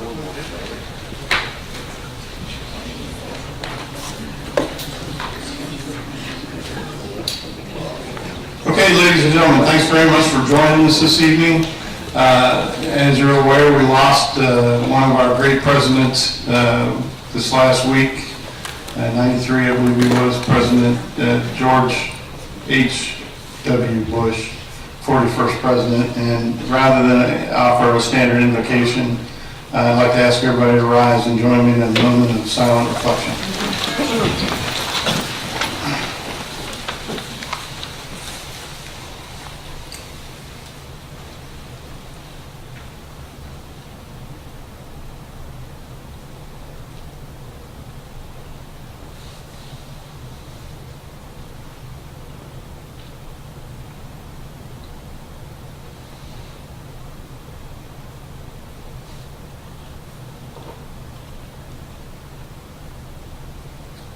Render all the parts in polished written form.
Okay, ladies and gentlemen, thanks very much for joining us this evening. As you're aware, we lost one of our great presidents this last week. 93, I believe he was, President George H.W. Bush, 41st president. And rather than offer a standard invocation, I'd like to ask everybody to rise and join me in a moment of silent reflection.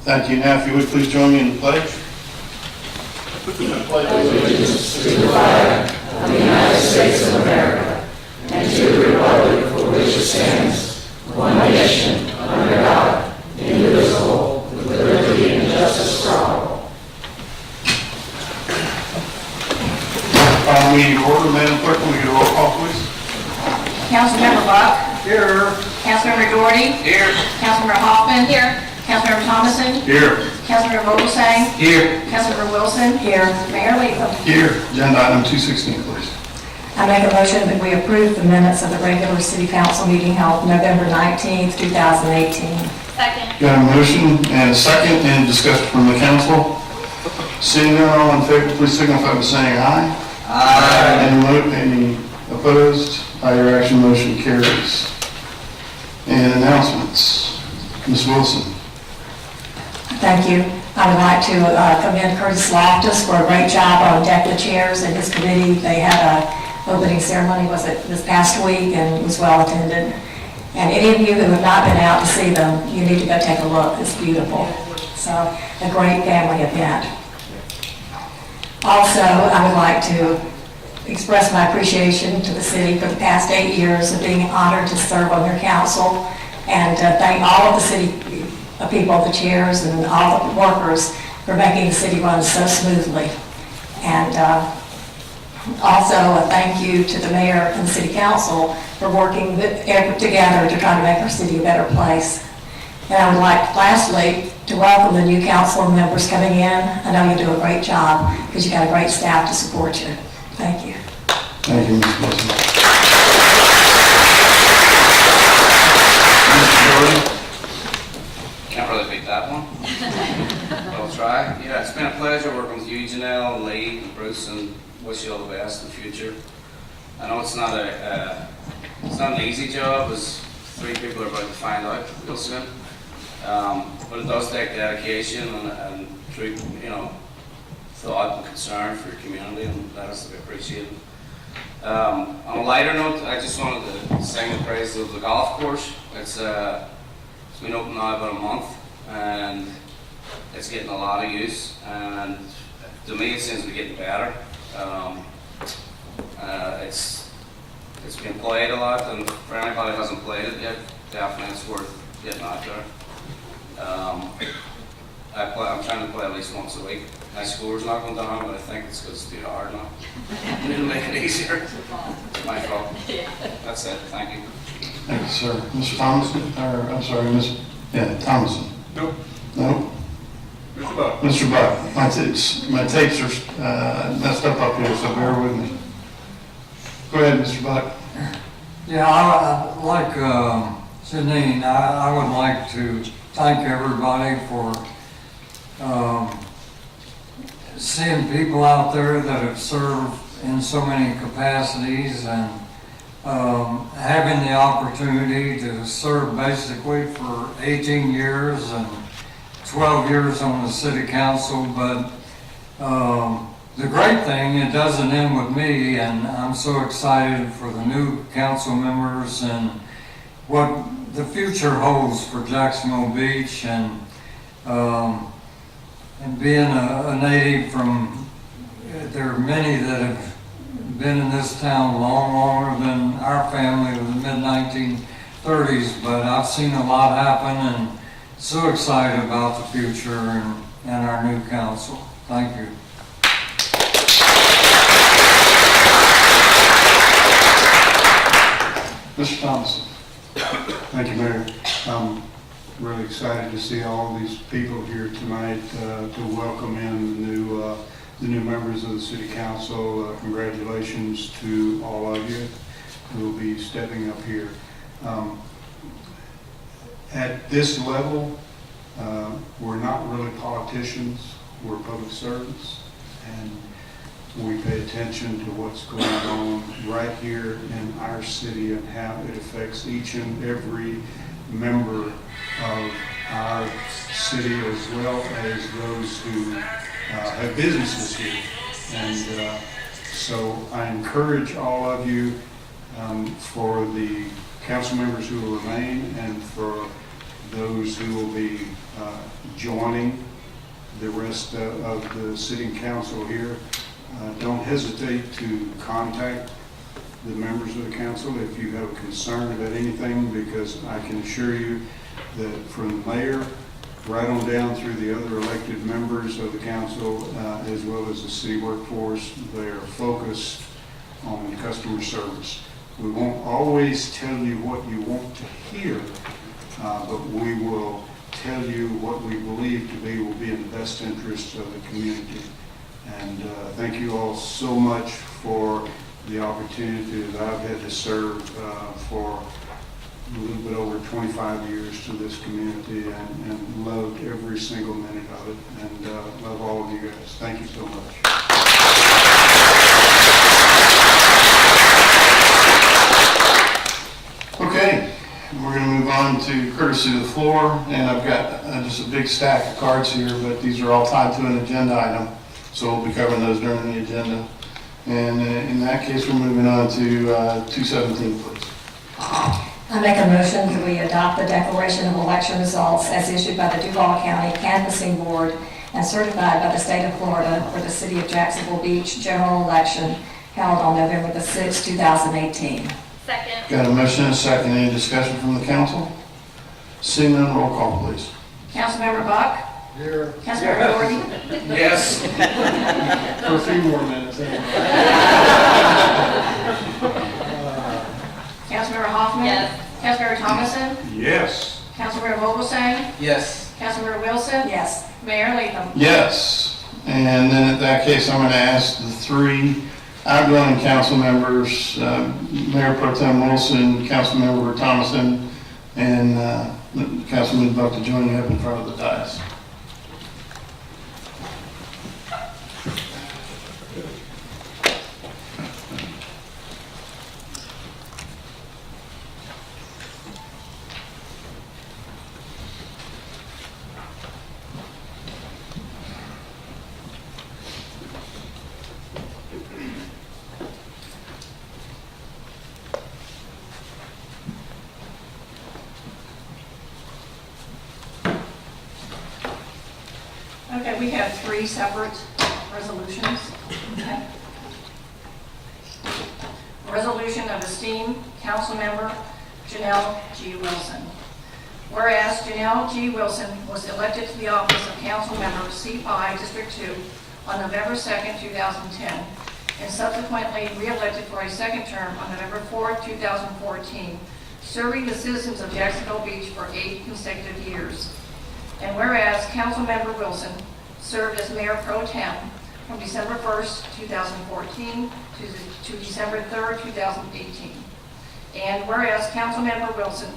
Thank you. Now, if you would please join me in the pledge. Allegiance to the flag of the United States of America and to the republic for which it stands, one nation, under God, indivisible, with liberty and justice for all. Meeting order, Madam Clerk, can we get a roll call, please? Councilmember Buck. Here. Councilmember Doherty. Here. Councilmember Hoffman. Here. Councilmember Thomason. Here. Councilmember Vogelsang. Here. Councilmember Wilson. Here. Mayor Latham. Here. Agenda item 216, please. I make a motion that we approve the minutes of the regular city council meeting held November 19th, 2018. Second. Got a motion and a second. Any discussion from the council? Seeing none, all in favor, please signify by saying aye. Aye. Any opposed? By your action, motion carries. And announcements. Ms. Wilson. Thank you. I would like to commend Curtis Loftus for a great job on Deck the Chairs and his committee. They had a opening ceremony, was it this past week, and it was well attended. And any of you who have not been out to see them, you need to go take a look. It's beautiful. So, a great family event. Also, I would like to express my appreciation to the city for the past 8 years of being honored to serve on your council, and thank all of the city people, the chairs, and all the workers for making the city run so smoothly. And also a thank you to the mayor and the city council for working together to try to make our city a better place. And I would like, lastly, to welcome the new council members coming in. I know you do a great job because you got a great staff to support you. Thank you. Thank you, Ms. Wilson. Mr. Jordan. Can't really beat that one. But I'll try. Yeah, it's been a pleasure working with you, Janelle, and Lee, and Bruce, and wish you all the best in the future. I know it's not an easy job, as 3 people are about to find out real soon. But it does take dedication and true, thought and concern for your community, and that is to be appreciated. On a lighter note, I just wanted to sing the praises of the golf course. It's been open now about a month, and it's getting a lot of use, and to me it seems to be getting better. It's been played a lot, and for anybody who hasn't played it yet, definitely it's worth getting out there. I'm trying to play at least once a week. My score's not going down, but I think it's because it's too hard now. It'll make it easier. It's my fault. That's it. Thank you. Thank you, sir. Mr. Thomason, or I'm sorry, Thomason. Nope. No? Mr. Buck. Mr. Buck. My tapes are messed up here, so bear with me. Go ahead, Mr. Buck. Yeah, I like Sydney, I would like to thank everybody for seeing people out there that have served in so many capacities, and having the opportunity to serve basically for 18 years and 12 years on the city council. But the great thing, it doesn't end with me, and I'm so excited for the new council members and what the future holds for Jacksonville Beach, and being a native from, there are many that have been in this town longer than our family of the mid-1950s 30s, but I've seen a lot happen and so excited about the future and our new council. Thank you. Mr. Thomason. Thank you, Mayor. I'm really excited to see all these people here tonight to welcome in the new members of the City Council. Congratulations to all of you who will be stepping up here. At this level, we're not really politicians, we're public servants, and we pay attention to what's going on right here in our city and how it affects each and every member of our city, as well as those who have businesses here. And so I encourage all of you, for the council members who will remain and for those who will be joining the rest of the sitting council here, don't hesitate to contact the members of the council if you have a concern about anything, because I can assure you that from the mayor right on down through the other elected members of the council, as well as the city workforce, they are focused on customer service. We won't always tell you what you want to hear, but we will tell you what we believe to be will be in the best interest of the community. And thank you all so much for the opportunity that I've had to serve for a little bit over 25 years to this community, and loved every single minute of it, and love all of you guys. Thank you so much. Okay, we're going to move on to courtesy of the floor, and I've got just a big stack of cards here, but these are all tied to an agenda item, so we'll be covering those during the agenda. And in that case, we're moving on to 217, please. I make a motion that we adopt the declaration of election results as issued by the Duval County Canvassing Board and certified by the state of Florida for the city of Jacksonville Beach general election held on November the 6th, 2018. Second. Got a motion and a second. Any discussion from the council? Seeing none, roll call, please. Councilmember Buck. Here. Councilmember Gordon. Yes. For a few more minutes. Councilmember Hoffman. Yes. Councilmember Thomason. Yes. Councilmember Vogelsang. Yes. Councilmember Wilson. Yes. Mayor Latham. Yes. And then in that case, I'm going to ask the three outgoing council members, Mayor Pro Tem Wilson, Councilmember Thomason, and Councilman Buck to join you up in front of the dais. Okay, we have three separate resolutions. Okay. Resolution of esteemed Councilmember Janelle G. Wilson. Whereas Janelle G. Wilson was elected to the office of Councilmember C5 District 2 on November 2nd, 2010, and subsequently re-elected for a second term on November 4th, 2014, serving the citizens of Jacksonville Beach for 8 consecutive years. And whereas Councilmember Wilson served as Mayor Pro Tem from December 1st, 2014 to December 3rd, 2018. And whereas Councilmember Wilson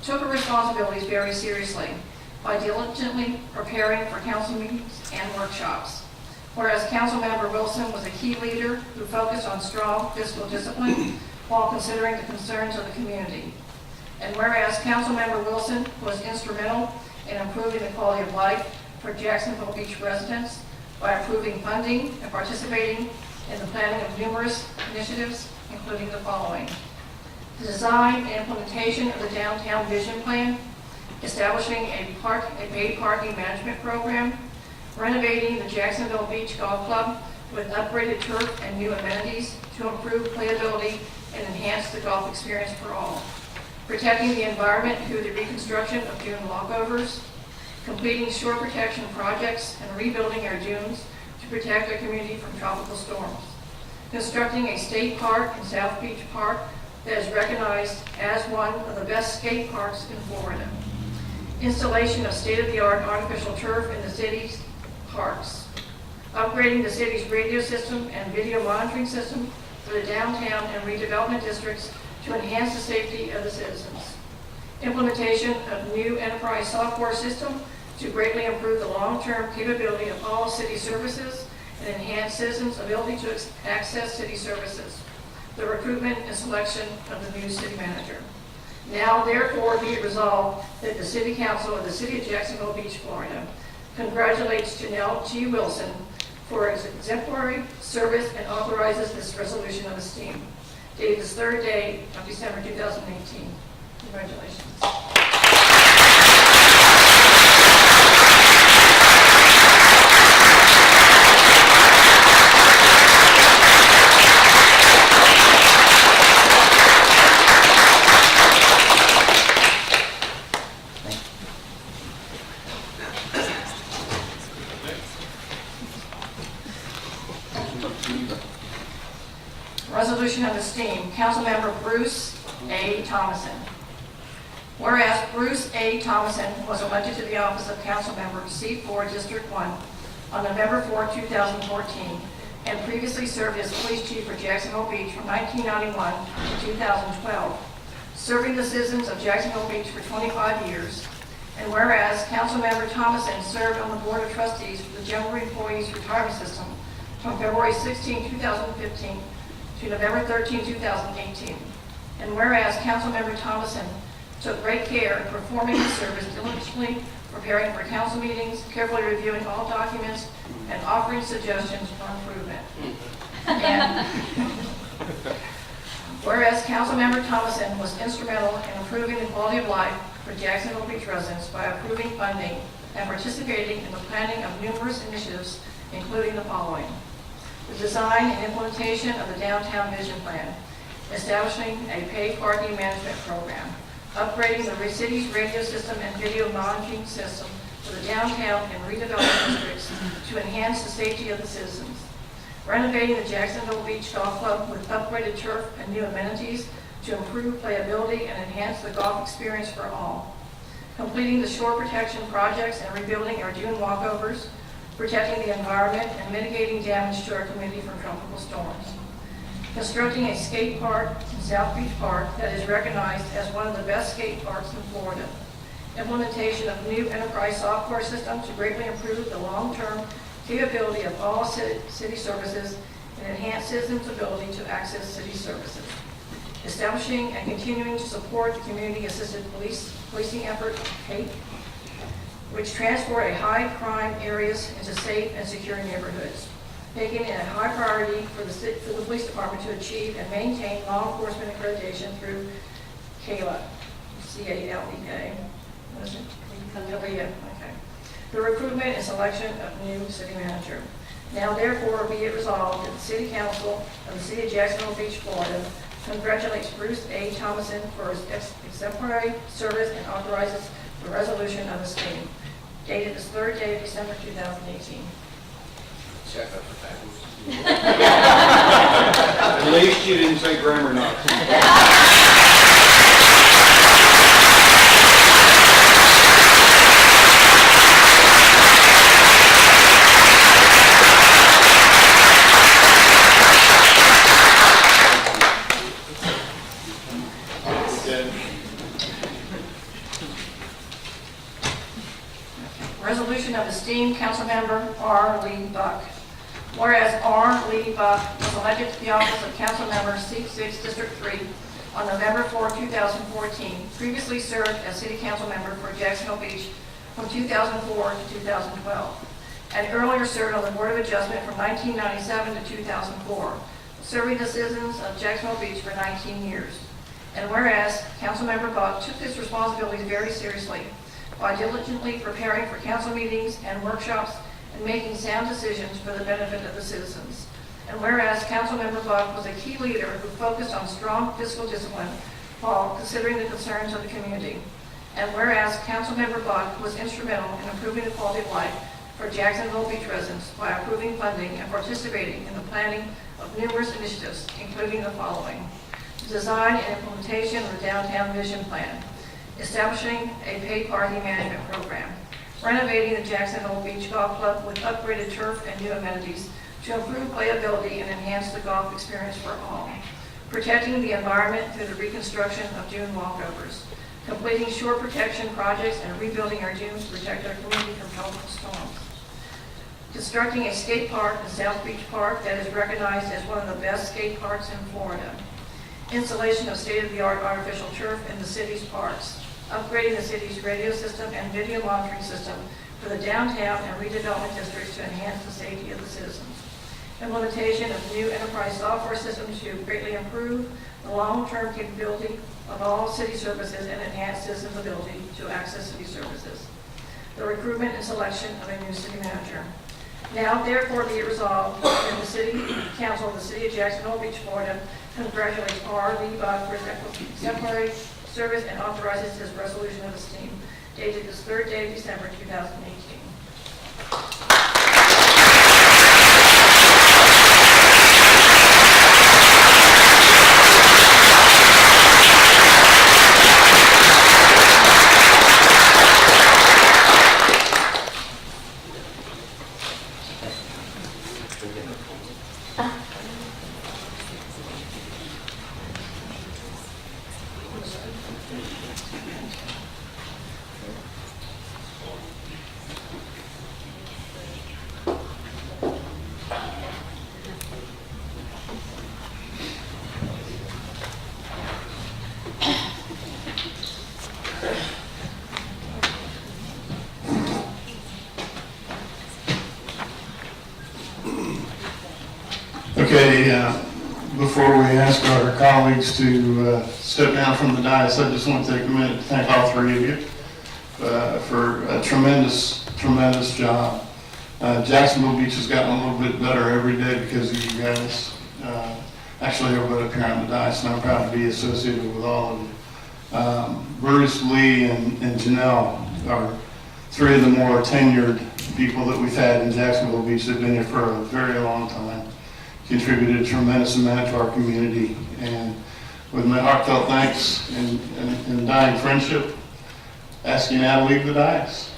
took her responsibilities very seriously by diligently preparing for council meetings and workshops. Whereas Councilmember Wilson was a key leader who focused on strong fiscal discipline while considering the concerns of the community. And whereas Councilmember Wilson was instrumental in improving the quality of life for Jacksonville Beach residents by approving funding and participating in the planning of numerous initiatives, including the following: the design and implementation of the downtown vision plan, establishing a paid parking management program, renovating the Jacksonville Beach Golf Club with upgraded turf and new amenities to improve playability and enhance the golf experience for all, protecting the environment through the reconstruction of dune walkovers, completing shore protection projects and rebuilding our dunes to protect our community from tropical storms, constructing a state park in South Beach Park that is recognized as one of the best skate parks in Florida, installation of state-of-the-art artificial turf in the city's parks, upgrading the city's radio system and video monitoring system for the downtown and redevelopment districts to enhance the safety of the citizens, implementation of new enterprise software system to greatly improve the long-term capability of all city services and enhance citizens' ability to access city services, the recruitment and selection of the new city manager. Now, therefore, be it resolved that the City Council of the City of Jacksonville Beach, Florida, congratulates Janelle G. Wilson for his exemplary service and authorizes this resolution of esteem, dated this third day of December 2018. Congratulations. Resolution of esteem, Councilmember Bruce A. Thomason. Whereas Bruce A. Thomason was elected to the office of Councilmember C4 District 1 on November 4, 2014, and previously served as police chief for Jacksonville Beach from 1991 to 2012, serving the citizens of Jacksonville Beach for 25 years. And whereas Councilmember Thomason served on the Board of Trustees for the General Employees Retirement System from February 16, 2015 to November 13, 2018. And whereas Councilmember Thomason took great care in performing his service diligently, preparing for council meetings, carefully reviewing all documents, and offering suggestions for improvement. And whereas Councilmember Thomason was instrumental in improving the quality of life for Jacksonville Beach residents by approving funding and participating in the planning of numerous initiatives, including the following: the design and implementation of the Downtown Vision Plan, establishing a paid parking management program, upgrading the city's radio system and video monitoring system for the downtown and redevelopment districts to enhance the safety of the citizens, renovating the Jacksonville Beach Golf Club with upgraded turf and new amenities to improve playability and enhance the golf experience for all, completing the shore protection projects and rebuilding our dune walkovers, protecting the environment and mitigating damage to our community from tropical storms, constructing a skate park in South Beach Park that is recognized as one of the best skate parks in Florida, implementation of new enterprise software system to greatly improve the long-term capability of all city services and enhance citizens' ability to access city services, establishing and continuing to support the community-assisted policing effort, CAPE, which transport a high-crime areas into safe and secure neighborhoods, making it a high priority for the police department to achieve and maintain law enforcement accreditation through CALEA, C-A-L-E-A. What is it? CALEA, okay. The recruitment and selection of new city manager. Now therefore be it resolved that the City Council of the City of Jacksonville Beach, Florida, congratulates Bruce A. Thomason for his exemplary service and authorizes the resolution of esteem, dated this third day of December 2018. Check out the package. At least you didn't say grammar notes. Resolution of esteemed Councilmember R. Lee Buck. Whereas R. Lee Buck was elected to the office of Councilmember Seat 6, District 3 on November 4, 2014, previously served as City Council member for Jacksonville Beach from 2004 to 2012, and earlier served on the Board of Adjustment from 1997 to 2004, serving the citizens of Jacksonville Beach for 19 years. And whereas Councilmember Buck took his responsibilities very seriously by diligently preparing for council meetings and workshops and making sound decisions for the benefit of the citizens. And whereas Councilmember Buck was a key leader who focused on strong fiscal discipline, while considering the concerns of the community. And whereas Councilmember Buck was instrumental in improving the quality of life for Jacksonville Beach residents by approving funding and participating in the planning of numerous initiatives, including the following: the design and implementation of the downtown vision plan, establishing a paid party management program, renovating the Jacksonville Beach Golf Club with upgraded turf and new amenities to improve playability and enhance the golf experience for all, protecting the environment through the reconstruction of dune walkovers, completing shore protection projects and rebuilding our dunes to protect our community from tropical storms, constructing a skate park in South Beach Park that is recognized as one of the best skate parks in Florida, installation of state-of-the-art artificial turf in the city's parks, upgrading the city's radio system and video monitoring system for the downtown and redevelopment districts to enhance the safety of the citizens, implementation of new enterprise software systems to greatly improve the long-term capability of all city services and enhance citizens' ability to access city services, the recruitment and selection of a new city manager. Now, therefore, be it resolved that the City Council of the City of Jacksonville Beach, Florida, congratulates R. Lee Buck for his exemplary service and authorizes his resolution of esteem, dated this 3rd day of December 2018. Okay, before we ask our colleagues to step down from the dais, I just want to take a minute to thank all three of you for a tremendous, tremendous job. Jacksonville Beach has gotten a little bit better every day because of you guys. Actually, everybody up here on the dais, and I'm proud to be associated with all of you. Bruce, Lee, and Janelle are three of the more tenured people that we've had in Jacksonville Beach. They've been here for a very long time, contributed a tremendous amount to our community, and with my heartfelt thanks and dying friendship, asking you now to leave the dais.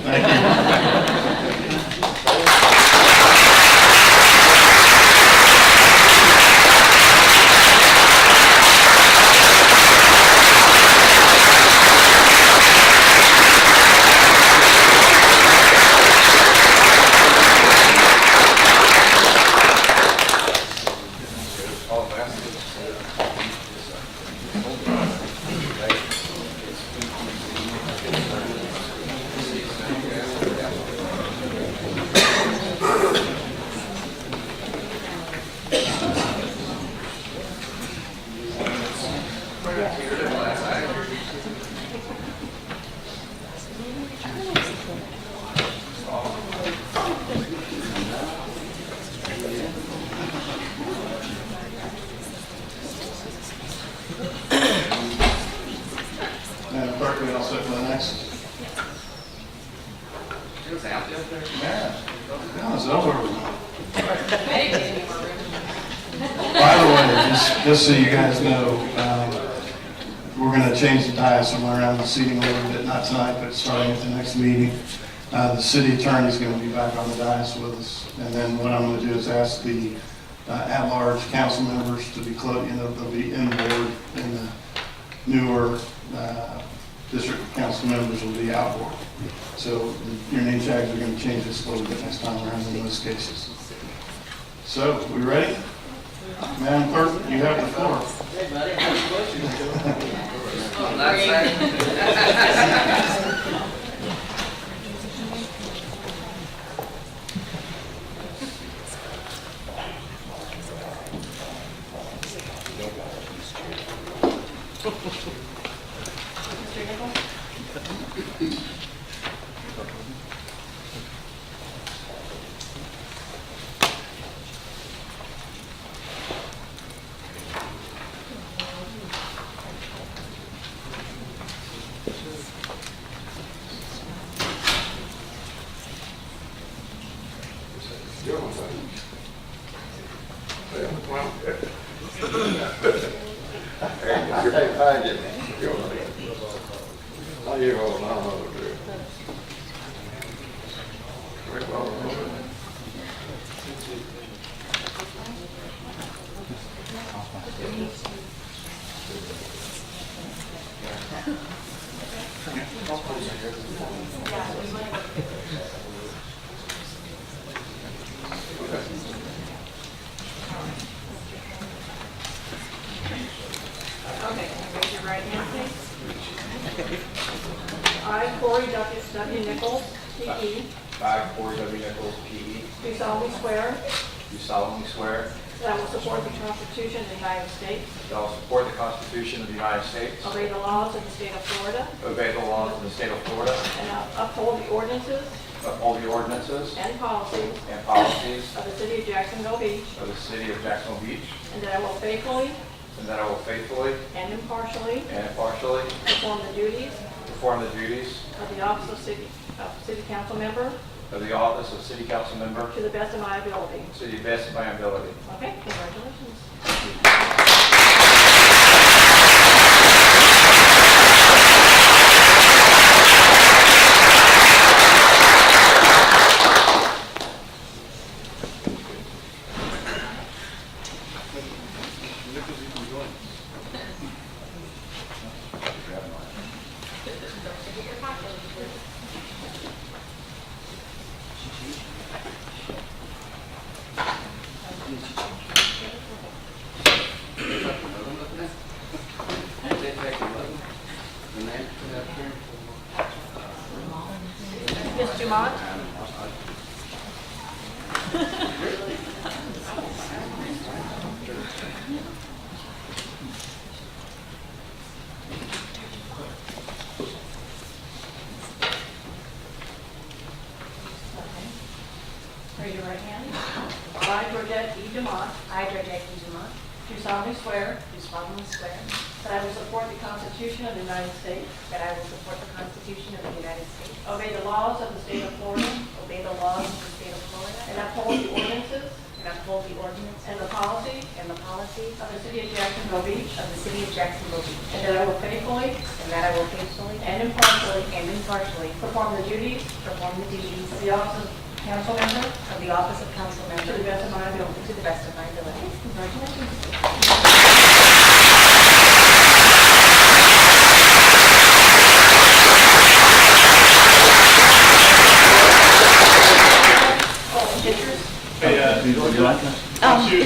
Thank you. Madam Clerk, we all set for the next? Yeah. No, it's over. By the way, just so you guys know, we're going to change the dais and around the seating a little bit, not tonight, but starting at the next meeting. The city attorney is going to be back on the dais with us, and then what I'm going to do is ask the at-large council members to be close. They'll be inboard, and the newer district council members will be outboard. So your name tags are going to change this a little bit next time around in most cases. So, we ready? Madam Clerk, you have the floor. You hold on over there. Rick, hold on over there. Okay, raise your right hand, please. I, Corey W. Nichols, P.E., I, Corey W. Nichols, P.E., do solemnly swear do solemnly swear that I will support the Constitution of the United States, that I will support the Constitution of the United States, obey the laws of the state of Florida, obey the laws of the state of Florida, and uphold the ordinances uphold the ordinances and policies and policies of the city of Jacksonville Beach, of the city of Jacksonville Beach, and that I will faithfully and that I will faithfully and impartially and impartially perform the duties perform the duties of the office of city council member of the office of city council member to the best of my ability. to the best of my ability. Okay, congratulations. Ms. Dumont? Raise your right hand. I, Georgette E. Dumont, I, Georgette E. Dumont, do solemnly swear do solemnly swear that I will support the Constitution of the United States, that I will support the Constitution of the United States, obey the laws of the state of Florida, obey the laws of the state of Florida, and uphold the ordinances and uphold the ordinance and the policies and the policies of the city of Jacksonville Beach, of the city of Jacksonville Beach, and that I will faithfully and that I will faithfully and impartially perform the duties of the office of council member of the office of council to the member best of my ability. to the best of my ability. Congratulations. Oh, pictures?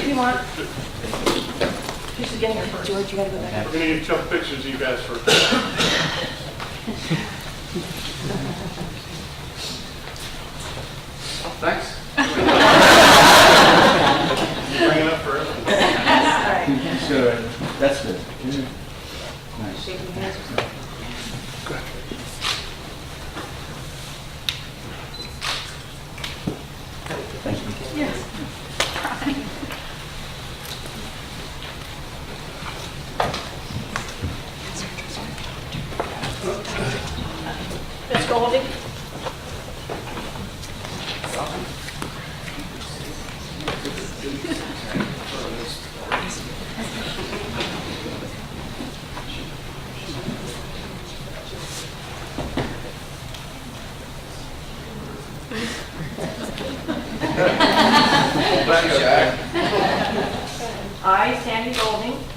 If you want. She's just getting her first. George, you gotta go back. We're going to get a couple pictures of you guys first. Thanks. Bring it up for everyone. All right. Good. That's good. Shaking hands or something. Thank you. Ms. Goldie?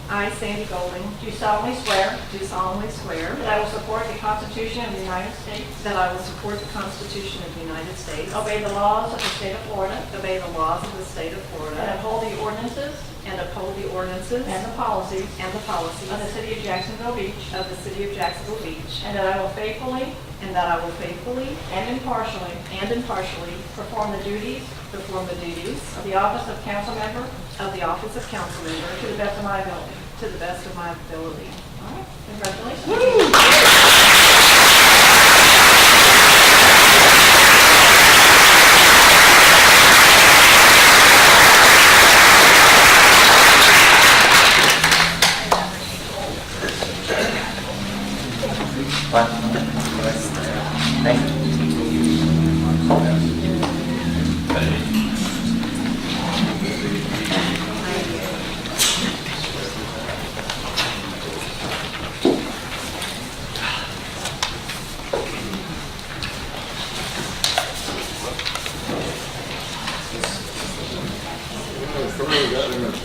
I, Sandy Golding, do solemnly swear Do solemnly swear that I will support the Constitution of the United States, that I will support the Constitution of the United States, obey the laws of the state of Florida, obey the laws of the state of and Florida, uphold the ordinances and uphold the ordinances and the policies and the policies of the city of Jacksonville Beach, of the city of Jacksonville Beach, and that I will faithfully and that I will faithfully and impartially and impartially perform the duties perform the duties of the office of council member of the office of council member to the best of my ability. to the best of my ability. All right, congratulations.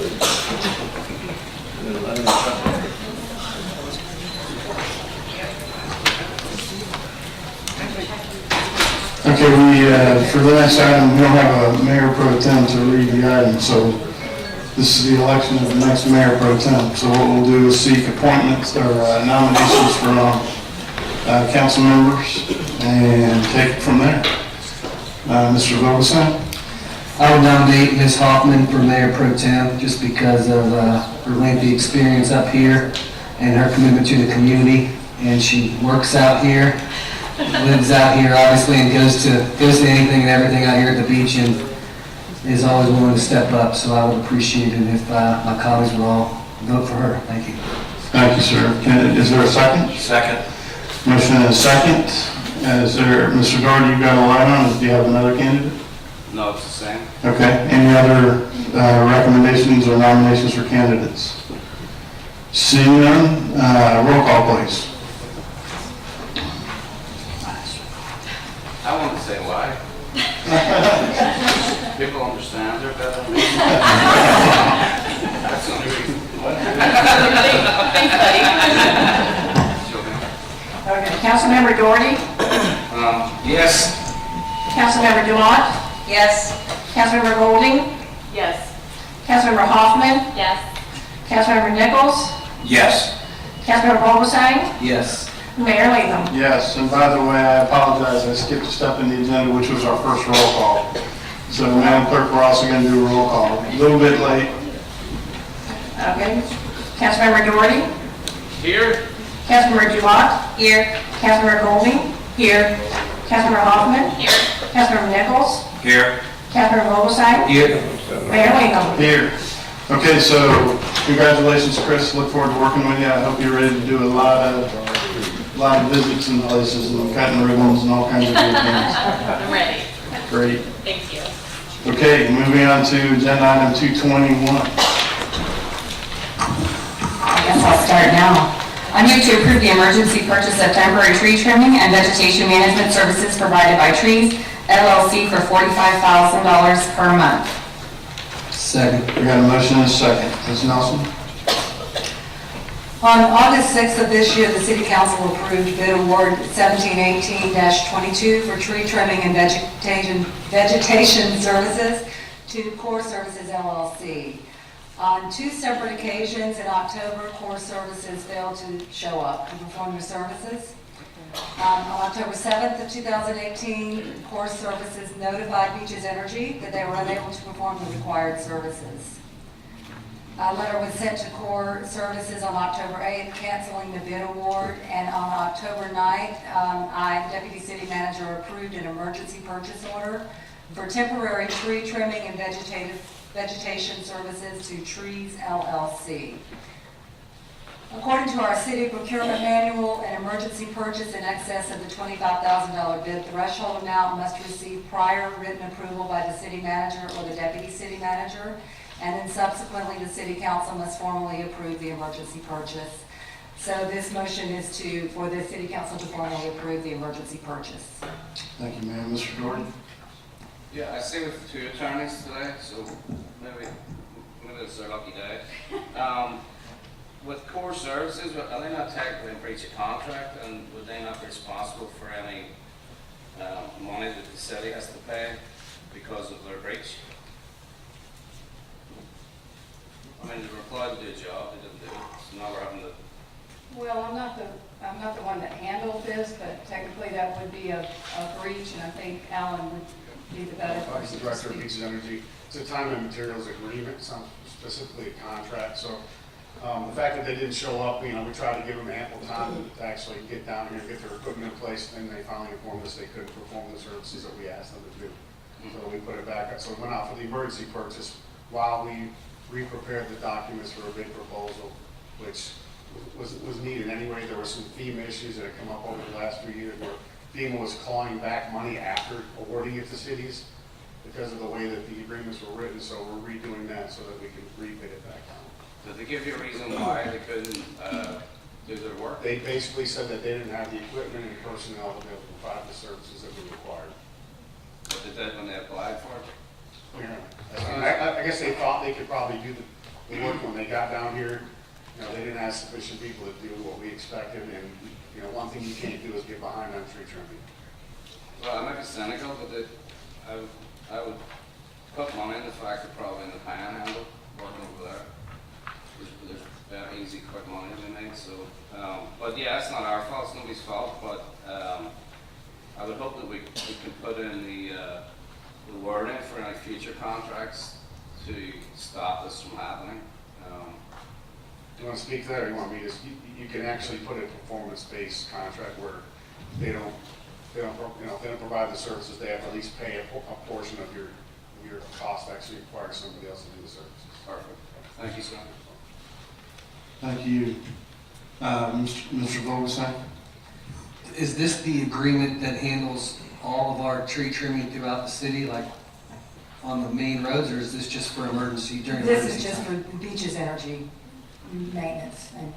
Okay, for the next item, we don't have a mayor pro tem to read the item, so this is the election of the next mayor pro tem. So what we'll do is seek appointments or nominations from council members and take it from there. Mr. Vogelsang? I would nominate Ms. Hoffman for Mayor Pro Tem just because of her lengthy experience up here and her commitment to the community. And she works out here, lives out here obviously, and goes to anything and everything out here at the beach and is always willing to step up. So I would appreciate it if my colleagues would all vote for her. Thank you. Thank you, sir. Is there a second? Second. Motion and a second. Is there, Mr. Doherty, you got a light on? Do you have another candidate? No, it's the same. Okay. Any other recommendations or nominations for candidates? Seeing none, roll call, please. I want to say why. People understand her better than me. That's the only reason. Okay, Councilmember Doherty? Yes. Councilmember Dumont? Yes. Councilmember Golding? Yes. Councilmember Hoffman? Yes. Councilmember Nichols? Yes. Councilmember Vogelsang? Yes. Mayor Latham? Yes, and by the way, I apologize, I skipped a step in the agenda, which was our first roll call. So Madam Clerk, we're also going to do a roll call. A little bit late. Okay. Councilmember Doherty? Here? Councilmember Dumont? Here. Councilmember Golding? Here. Councilmember Hoffman? Here. Councilmember Nichols? Here. Councilmember Vogelsang? Here. Mayor Latham? Here. Okay, so congratulations, Chris. Look forward to working with you. I hope you're ready to do a lot of visits and places and cutting ribbons and all kinds of good things. I'm ready. Great. Thank you. Okay, moving on to agenda item 221. I guess I'll start now. I move to approve the emergency purchase of temporary tree trimming and vegetation management services provided by Trees LLC for $45,000 per month. Second. We got a motion and a second. Ms. Nelson? On August 6th of this year, the City Council approved bid award 1718-22 for tree trimming and vegetation services to Core Services LLC. On two separate occasions in October, Core Services failed to show up to perform their services. On October 7th of 2018, Core Services notified Beaches Energy that they were unable to perform the required services. A letter was sent to Core Services on October 8th canceling the bid award, and on October 9th, I, Deputy City Manager, approved an emergency purchase order for temporary tree trimming and vegetation services to Trees LLC. According to our city procurement manual, an emergency purchase in excess of the $25,000 bid threshold amount must receive prior written approval by the city manager or the deputy city manager, and then subsequently the city council must formally approve the emergency purchase. So this motion is for the city council to formally approve the emergency purchase. Thank you, ma'am. Mr. Gordon? Yeah, I see with two attorneys today, so maybe it's their lucky day. With Core Services, are they not technically in breach of contract, and would they not be responsible for any money that the city has to pay because of their breach? I mean, they were applied to do a job, they didn't do it, so now we're having to. Well, I'm not the one that handled this, but technically that would be a breach, and I think Alan would be the better I'm person the to Director of speak. Beaches Energy. It's a time and materials agreement, it's not specifically a contract. So the fact that they didn't show up, we tried to give them ample time to actually get down here, get their equipment in place, and they finally informed us they couldn't perform the services that we asked them to do. So we put it back up. So we went out for the emergency purchase while we re-prepared the documents for a bid proposal, which was needed anyway. There were some FEMA issues that had come up over the last few years where FEMA was clawing back money after awarding it to cities because of the way that the agreements were written. So we're redoing that so that we can rebid it back out. Did they give you a reason why they couldn't do their work? They basically said that they didn't have the equipment and personnel to be able to provide the services that we required. But did that when they applied for it? I guess they thought they could probably do the work when they got down here, you know, they didn't have sufficient people to do what we expected, and, you know, one thing you can't do is get behind on tree trimming. Well, I might be cynical, but I would put money in the fact that probably in the Panhandle, working over there, there's very easy, quick money to be made. So, but yeah, it's not our fault; it's nobody's fault. But I would hope that we can put in the wording for any future contracts to stop this from happening. Do you want to speak to that, or you want me to? You can actually put a performance-based contract where they don't provide the services. They have to at least pay a portion of your cost. Actually, require somebody else to do the services. Perfect. Thank you, sir. Thank you. Mr. Vogelsang? Is this the agreement that handles all of our tree trimming throughout the city, like on the main roads, or is this just for emergency during This emergency is just time? for Beaches Energy maintenance. And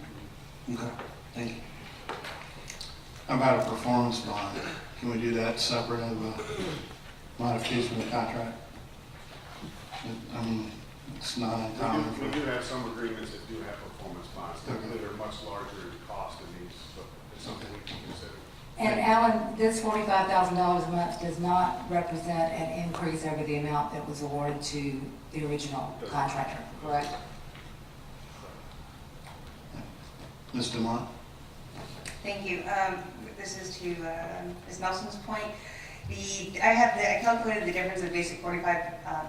Okay, thank you. How about a performance bond? Can we do that separate of a modification of the contract? I mean, it's not uncommon We for... do have some agreements that do have performance bonds. Typically, they're much larger in cost than these, but it's something we can consider. And Alan, this $45,000 a month does not represent an increase over the amount that was awarded to the original contractor, correct? Ms. Demont? Thank you. This is to Ms. Nelson's point. I calculated the difference of basic 45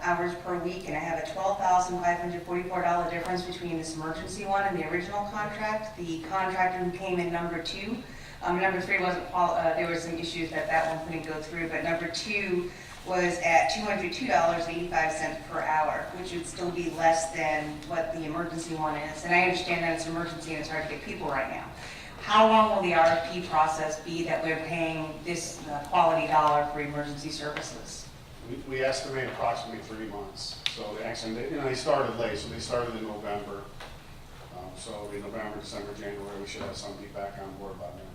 hours per week, and I have a $12,544 difference between this emergency one and the original contract. The contractor who came in number 2, number 3 wasn't, there were some issues that one couldn't go through, but number 2 was at $202.85 per hour, which would still be less than what the emergency one is. And I understand that it's emergency and it's hard to get people right now. How long will the RFP process be that we're paying this quality dollar for emergency services? We estimate approximately 3 months. So actually, they started late, so they started in November. So in November, December, January, we should have somebody back on board by then.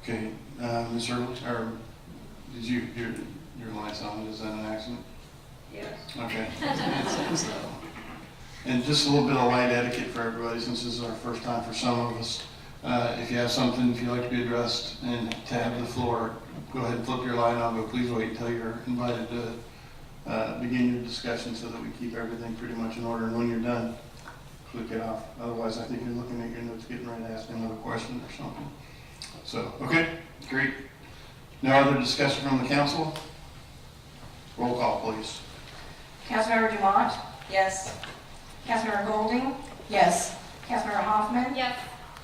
Okay, Ms. Early, or did your lights on, is that an accident? Yes. Okay. And just a little bit of light etiquette for everybody, since this is our first time for some of us. If you have something, if you'd like to be addressed and to have the floor, go ahead and flip your light on, but please wait until you're invited to begin your discussion so that we keep everything pretty much in order. And when you're done, click it off. Otherwise, I think you're looking at your notes, getting ready to ask another question or something. So, okay, great. No other discussion from the council? Roll call, please. Councilmember Dumont? Yes. Councilmember Golding? Yes. Councilmember Hoffman? Yes.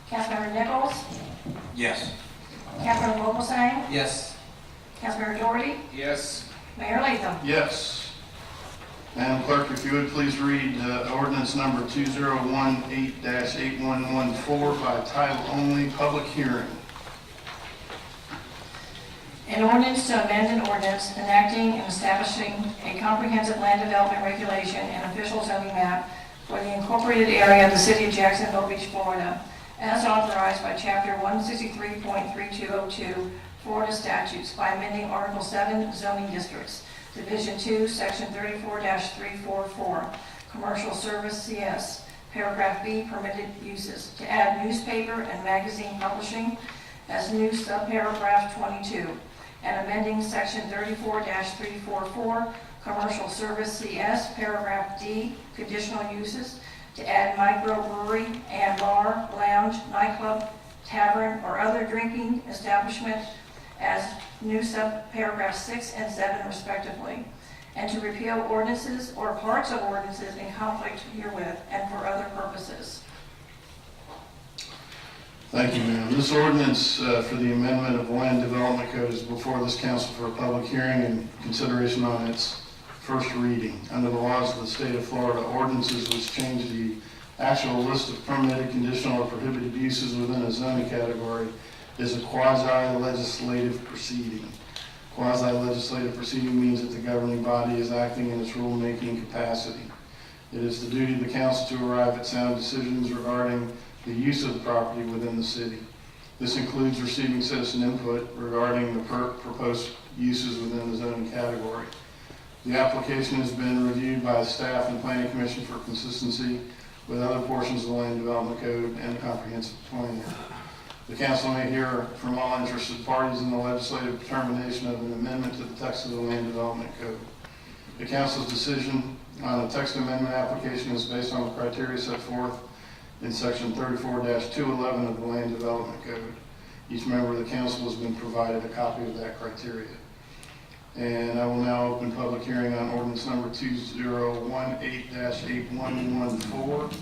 Councilmember Nichols? Yes. Councilmember Vogelsang? Yes. Councilmember Doherty? Yes. Mayor Latham? Yes. Madam Clerk, if you would please read ordinance number 2018-8114 by title only, public hearing. An ordinance to amend an ordinance enacting and establishing a comprehensive land development regulation and official zoning map for the incorporated area of the city of Jacksonville Beach, Florida, as authorized by Chapter 163.3202 Florida statutes by amending Article 7 zoning districts, Division 2, Section 34-344, Commercial Service CS, Paragraph B, permitted uses, to add newspaper and magazine publishing as new subparagraph 22, and amending Section 34-344, Commercial Service CS, Paragraph D, conditional uses, to add microbrewery and bar, lounge, nightclub, tavern, or other drinking establishment as new subparagraph 6 and 7 respectively, and to repeal ordinances or parts of ordinances in conflict herewith and for other purposes. Thank you, ma'am. This ordinance for the amendment of the Land Development Code is before this council for a public hearing and consideration on its first reading. Under the laws of the state of Florida, ordinances which change the actual list of permitted, conditional, or prohibited uses within a zoning category is a quasi-legislative proceeding. Quasi-legislative proceeding means that the governing body is acting in its rulemaking capacity. It is the duty of the council to arrive at sound decisions regarding the use of the property within the city. This includes receiving citizen input regarding the proposed uses within the zoning category. The application has been reviewed by staff and planning commission for consistency with other portions of the land development code and the comprehensive plan. The council may hear from all interested parties in the legislative determination of an amendment to the text of the land development code. The council's decision on a text amendment application is based on the criteria set forth in section 34-211 of the land development code. Each member of the council has been provided a copy of that criteria. And I will now open public hearing on ordinance number 2018-8114.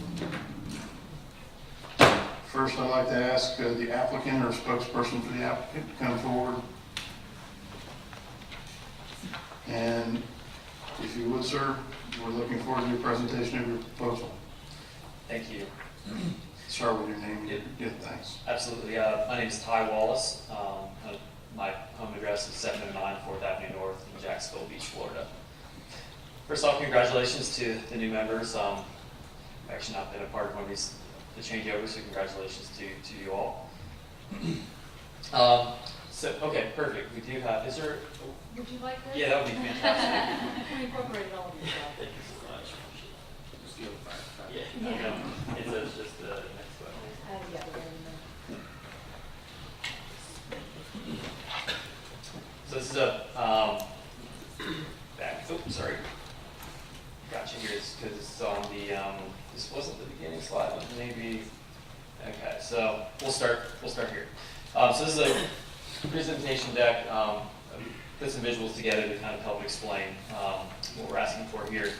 First, I'd like to ask the applicant or spokesperson for the applicant to come forward. And if you would, sir, we're looking forward to your presentation of your proposal. Thank you. Start with your name. Yeah, thanks. Absolutely. My name is Ty Wallace. My home address is 709 4th Avenue North in Jacksonville Beach, Florida. First off, congratulations to the new members. I've actually not been a part of one of these, the changeover, so congratulations to you all. Okay, perfect. We do have, is there? Would you like this? Yeah, that would be fantastic. We incorporated all of these. Thank you so much. Just give it back. Yeah, I know. It's just the next one. Yeah, we're ready now. So this is a back. Oh, sorry. Gotcha. Here it's because it's on the. This wasn't the beginning slide, but maybe. Okay, so we'll start here. So this is a presentation deck. Put some visuals together to kind of help explain what we're asking for here.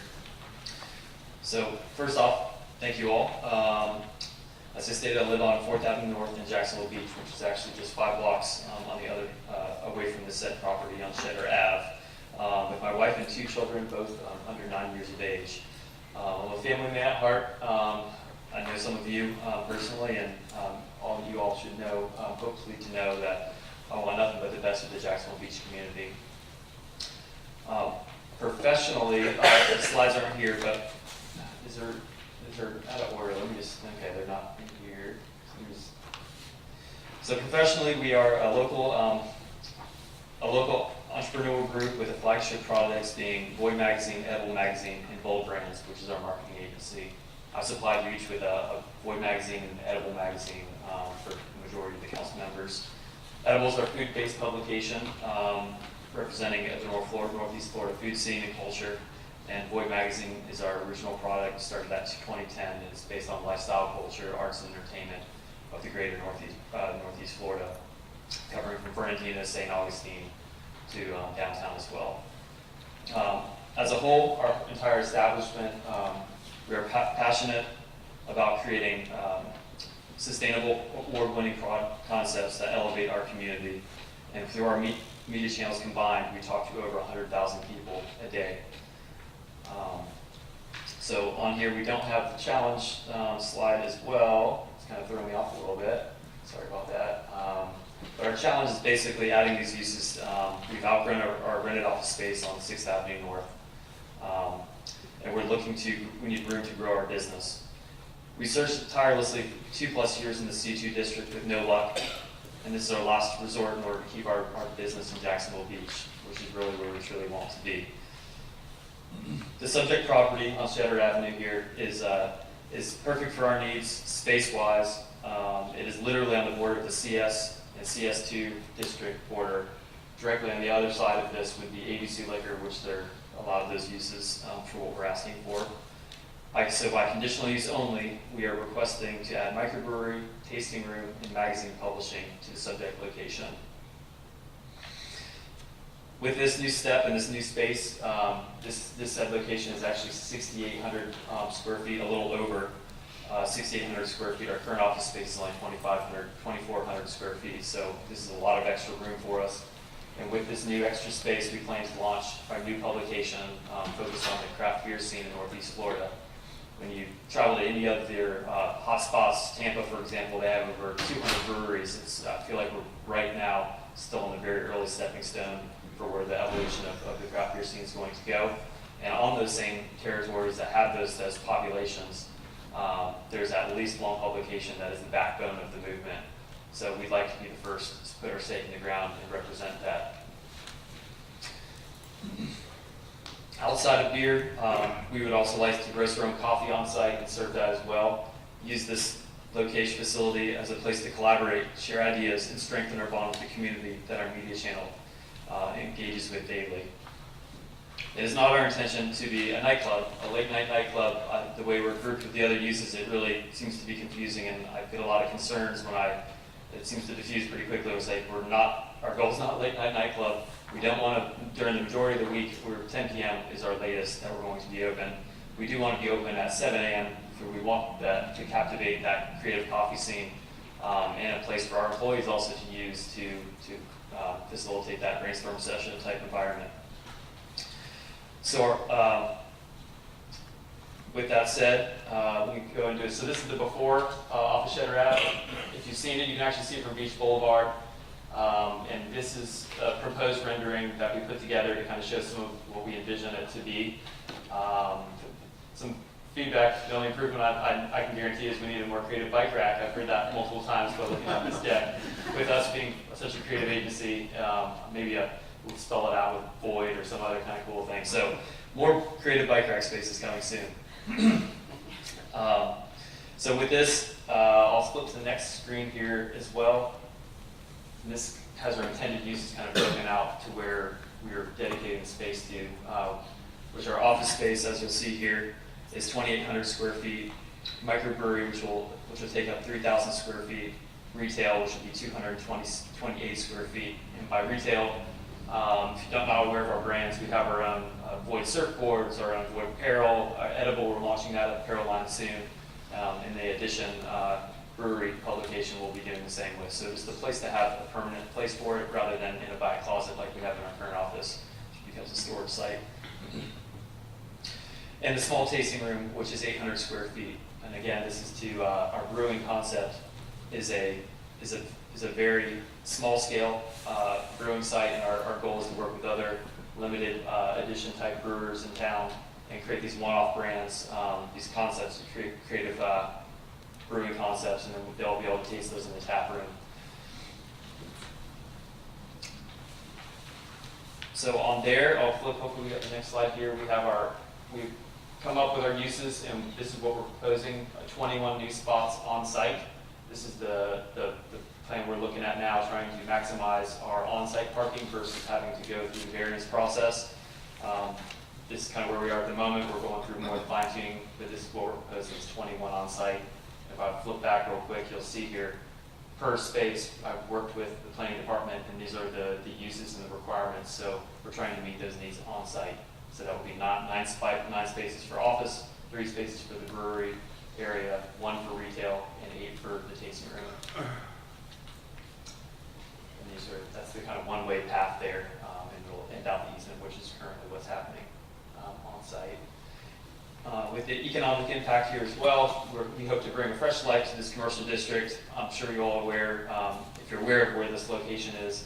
So first off, thank you all. As I stated, I live on 4th Avenue North in Jacksonville Beach, which is actually just 5 blocks on the other, away from the said property on Cheddar Ave, with my wife and 2 children, both under 9 years of age. I'm a family man at heart. I know some of you personally, and all of you all should know, hopefully to know that I want nothing but the best for the Jacksonville Beach community. Professionally, the slides aren't here, but is there out of order? Let me just, okay, they're not in here. So professionally, we are a local entrepreneurial group with a flagship products being Void Magazine, Edible Magazine, and Bold Brands, which is our marketing agency. I've supplied you each with a Void Magazine and Edible Magazine for the majority of the council members. Edibles are a food-based publication representing the Northeast Florida food scene and culture. And Void Magazine is our original product, started that in 2010, and it's based on lifestyle culture, arts, and entertainment of the greater Northeast Florida, covering from Fernandina, St. Augustine to downtown as well. As a whole, our entire establishment, we are passionate about creating sustainable, award-winning concepts that elevate our community. And through our media channels combined, we talk to over 100,000 people a day. So on here, we don't have the challenge slide as well. It's kind of throwing me off a little bit. Sorry about that. But our challenge is basically adding these uses. We've outgrown our rented office space on 6th Avenue North. And we need room to grow our business. We searched tirelessly for 2+ years in the C2 district with no luck. And this is our last resort in order to keep our business in Jacksonville Beach, which is really where we truly want to be. The subject property on Cheddar Avenue here is perfect for our needs space-wise. It is literally on the border of the CS and CS2 district border. Directly on the other side of this would be ABC Liquor, which there are a lot of those uses for what we're asking for. So by conditional use only, we are requesting to add microbrewery, tasting room, and magazine publishing to the subject location. With this new step and this new space, this said location is actually 6,800 square feet, a little over 6,800 square feet. Our current office space is only 2,400 square feet, so this is a lot of extra room for us. And with this new extra space, we plan to launch our new publication focused on the craft beer scene in Northeast Florida. When you travel to any of their hotspots, Tampa, for example, they have over 200 breweries. I feel like we're right now still in the very early stepping stone for where the evolution of the craft beer scene is going to go. And on those same territories that have those populations, there's at least one publication that is the backbone of the movement. So we'd like to be the first to put our stake in the ground and represent that. Outside of beer, we would also like to roast our own coffee on site and serve that as well. Use this location facility as a place to collaborate, share ideas, and strengthen our bond with the community that our media channel engages with daily. It is not our intention to be a nightclub, a late night nightclub. The way we're grouped with the other uses, it really seems to be confusing, and I get a lot of concerns when it seems to diffuse pretty quickly. It's like our goal is not a late night nightclub. We don't want to, during the majority of the week, 10 p.m. is our latest that we're going to be open. We do want to be open at 7 a.m. We want that to captivate that creative coffee scene, and a place for our employees also to use to facilitate that brainstorm session type environment. So with that said, we can go into it. So this is the before off the Shutter app. If you've seen it, you can actually see it from Beach Boulevard. And this is a proposed rendering that we put together to kind of show some of what we envision it to be. Some feedback, the only improvement I can guarantee is we need a more creative bike rack. I've heard that multiple times by looking at this deck. With us being such a creative agency, maybe we'll spell it out with void or some other kind of cool thing. So more creative bike rack spaces coming soon. So with this, I'll flip to the next screen here as well. And this has our intended uses kind of broken out to where we're dedicating the space to, which our office space, as you'll see here, is 2,800 square feet. Microbrewery, which will take up 3,000 square feet. Retail, which will be 228 square feet. And by retail, if you're not aware of our brands, we have our own Void surfboards, our own Void apparel, edible. We're launching that apparel line soon. In the addition, brewery publication will be doing the same with. So it's the place to have a permanent place for it rather than in a back closet like we have in our current office, which becomes a storage site. And the small tasting room, which is 800 square feet. And again, this is to our brewing concept is a very small scale brewing site, and our goal is to work with other limited edition type brewers in town and create these one-off brands, these concepts, creative brewing concepts, and then they'll be able to taste those in the tap room. So on there, I'll flip, hopefully we got the next slide here. We've come up with our uses, and this is what we're proposing, 21 new spots on site. This is the plan we're looking at now, trying to maximize our on-site parking versus having to go through the variance process. This is kind of where we are at the moment. We're going through more fine-tuning, but this is what we're proposing, is 21 on site. If I flip back real quick, you'll see here, per space, I've worked with the planning department, and these are the uses and the requirements. So we're trying to meet those needs on site. So that would be nine spaces for office, 3 spaces for the brewery area, 1 for retail, and 8 for the tasting room. And that's the kind of one-way path there, and we'll end out the easement, which is currently what's happening on site. With the economic impact here as well, we hope to bring a fresh life to this commercial district. I'm sure you're all aware, if you're aware of where this location is,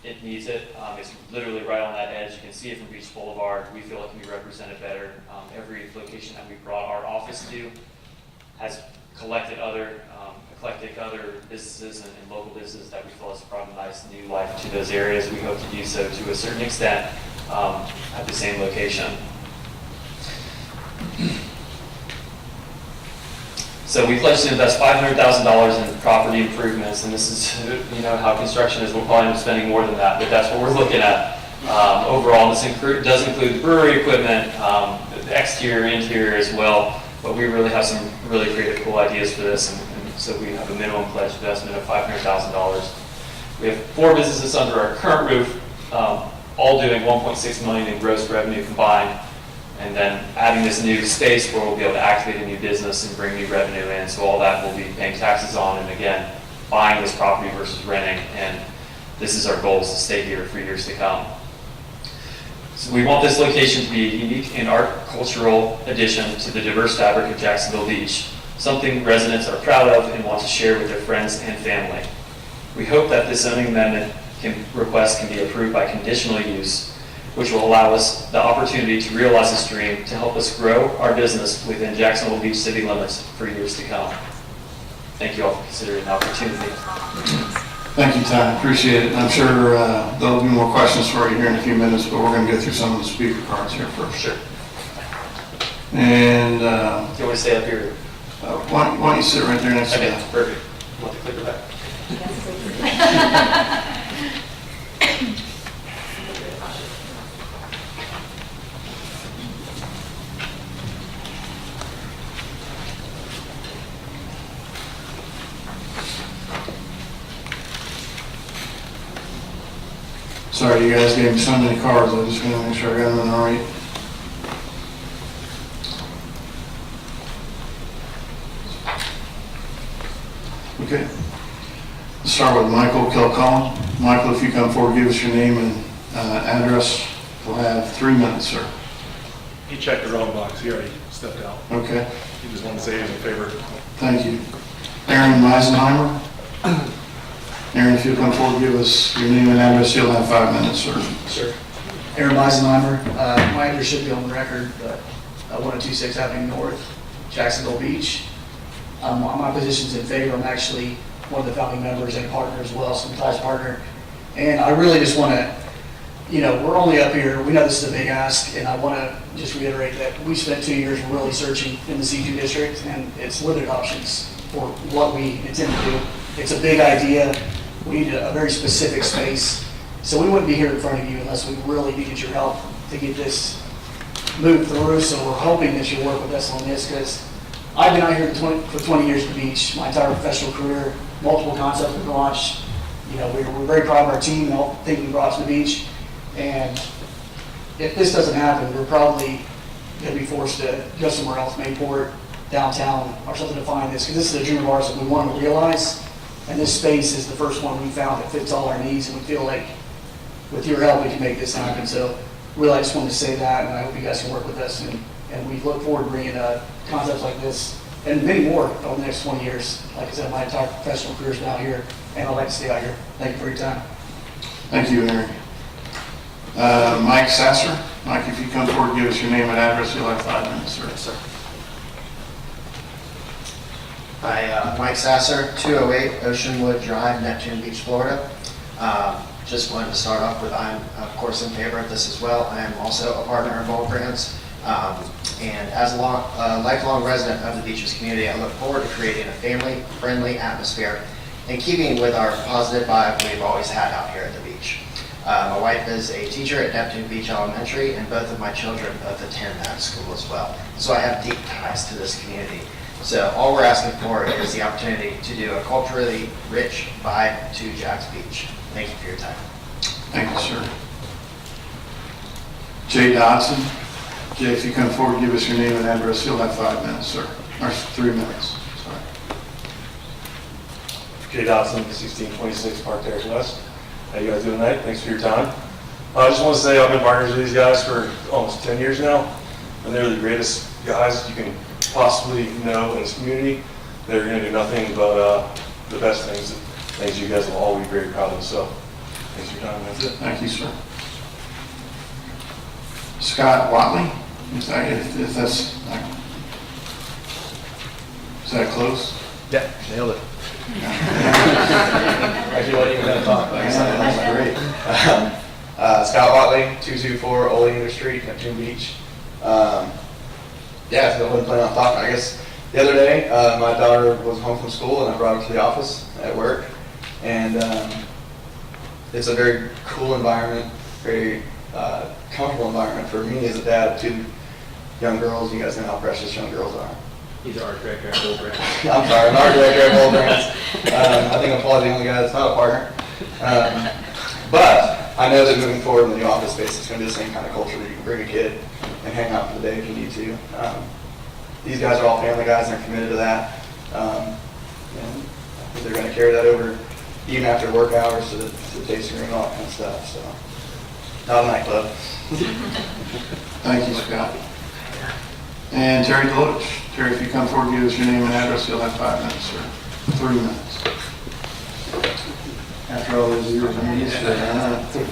it needs it. It's literally right on that edge. You can see it from Beach Boulevard. We feel it can be represented better. Every location that we brought our office to has collected other eclectic other businesses and local businesses that we feel has brought a nice new life to those areas. We hope to do so to a certain extent at the same location. So we pledged to invest $500,000 in property improvements, and this is, how construction is. We'll probably end up spending more than that, but that's what we're looking at overall. This does include the brewery equipment, the exterior, interior as well, but we really have some really creative, cool ideas for this, and so we have a minimum pledge investment of $500,000. We have 4 businesses under our current roof, all doing $1.6 million in gross revenue combined. And then adding this new space where we'll be able to activate a new business and bring new revenue in. So all that we'll be paying taxes on, and again, buying this property versus renting. And this is our goal, is to stay here for years to come. So we want this location to be a unique and art cultural addition to the diverse fabric of Jacksonville Beach, something residents are proud of and want to share with their friends and family. We hope that this zoning amendment request can be approved by conditional use, which will allow us the opportunity to realize this dream to help us grow our business within Jacksonville Beach city limits for years to come. thank you all for considering the opportunity. Thank you, Ty, appreciate it. I'm sure there'll be more questions for you here in a few minutes, but we're going to go through some of the speaker cards here first. Sure. And Do you want me to stay up here? why don't you sit right there next to Okay, me? perfect. Want the clicker back? Sorry, you guys gave me so many cards, I just want to make sure I got them in the right. Okay. Let's start with Michael Kilcullen. Michael, if you come forward, give us your name and address. We'll have 3 minutes, sir. He checked the wrong box. He already stepped out. Okay, He just wanted to say he was in favor. thank you. Aaron Meisenheimer. Aaron, if you'll come forward, give us your name and address, you'll have 5 minutes, sir. Sure. Aaron Meisenheimer, my address should be on the record, but 1026 Avenue North, Jacksonville Beach. My position's in favor. I'm actually one of the founding members and partner as well, so I'm Ty's partner. And I really just want to, we're only up here, we know this is a big ask, and I want to just reiterate that we spent 2 years really searching in the C2 district, and it's limited options for what we intend to do. It's a big idea. We need a very specific space. So we wouldn't be here in front of you unless we really needed your help to get this moved through. So we're hoping that you'll work with us on this, because I've been out here for 20 years at the beach, my entire professional career, multiple concepts we've launched. We're very proud of our team and all the things we brought to the beach. And if this doesn't happen, we're probably going to be forced to go somewhere else, Mayport, downtown, or something to find this, because this is a dream of ours that we want to realize. And this space is the first one we found that fits all our needs, and we feel like with your help, we can make this happen. So really, I just wanted to say that, and I hope you guys can work with us. And we look forward to bringing concepts like this and many more over the next 20 years. Like I said, my entire professional career is now here, and I'd like to stay out here. Thank you for your time. Thank you, Aaron. Mike Sasser. Mike, if you come forward, give us your name and address, you'll have 5 minutes, sir. Yes, sir. Hi, Mike Sasser, 208 Oceanwood Drive, Neptune Beach, Florida. Just wanted to start off with, I'm of course in favor of this as well. I am also a partner in Bold Brands. And as a lifelong resident of the beaches community, I look forward to creating a family-friendly atmosphere in keeping with our positive vibe we've always had out here at the beach. My wife is a teacher at Neptune Beach Elementary, and both of my children both attend that school as well. So I have deep ties to this community. So all we're asking for is the opportunity to do a culturally rich vibe to Jack's Beach. Thank you for your time. Thank you, sir. Jay Dodson. Jay, if you come forward, give us your name and address, you'll have 5 minutes, sir. Or 3 minutes, sorry. Jay Dodson, 1626 Park Terrace West. How you guys doing tonight? Thanks for your time. I just want to say I've been partners with these guys for almost 10 years now, and they're the greatest guys you can possibly know in this community. They're going to do nothing but the best things you guys will all be very proud of. So thanks for your time. That's it. Thank you, sir. Scott Watley. Is that close? Yeah, nailed it. Actually, what are you going to talk about? That's great. Scott Watley, 224 Oleander Street, Neptune Beach. Yeah, so I wasn't planning on talking. I guess the other day, my daughter was home from school, and I brought her to the office at work. And it's a very cool environment, very comfortable environment for me as a dad of 2 young girls. You guys know how precious young girls are. He's our art director at Bold Brands. I'm sorry, I'm art director at Bold Brands. I think I'm probably the only guy that's not a partner. But I know that moving forward in the new office space, it's going to be the same kind of culture where you can bring a kid and hang out for the day if you need to. These guys are all family guys and they're committed to that. And I think they're going to carry that over even after work hours to the tasting room and all that kind of stuff. So, not a nightclub. Thank you, Scott. And Terry Deloach. Terry, if you come forward, give us your name and address, you'll have 5 minutes, sir. 3 minutes. After all those years, I'm used to it.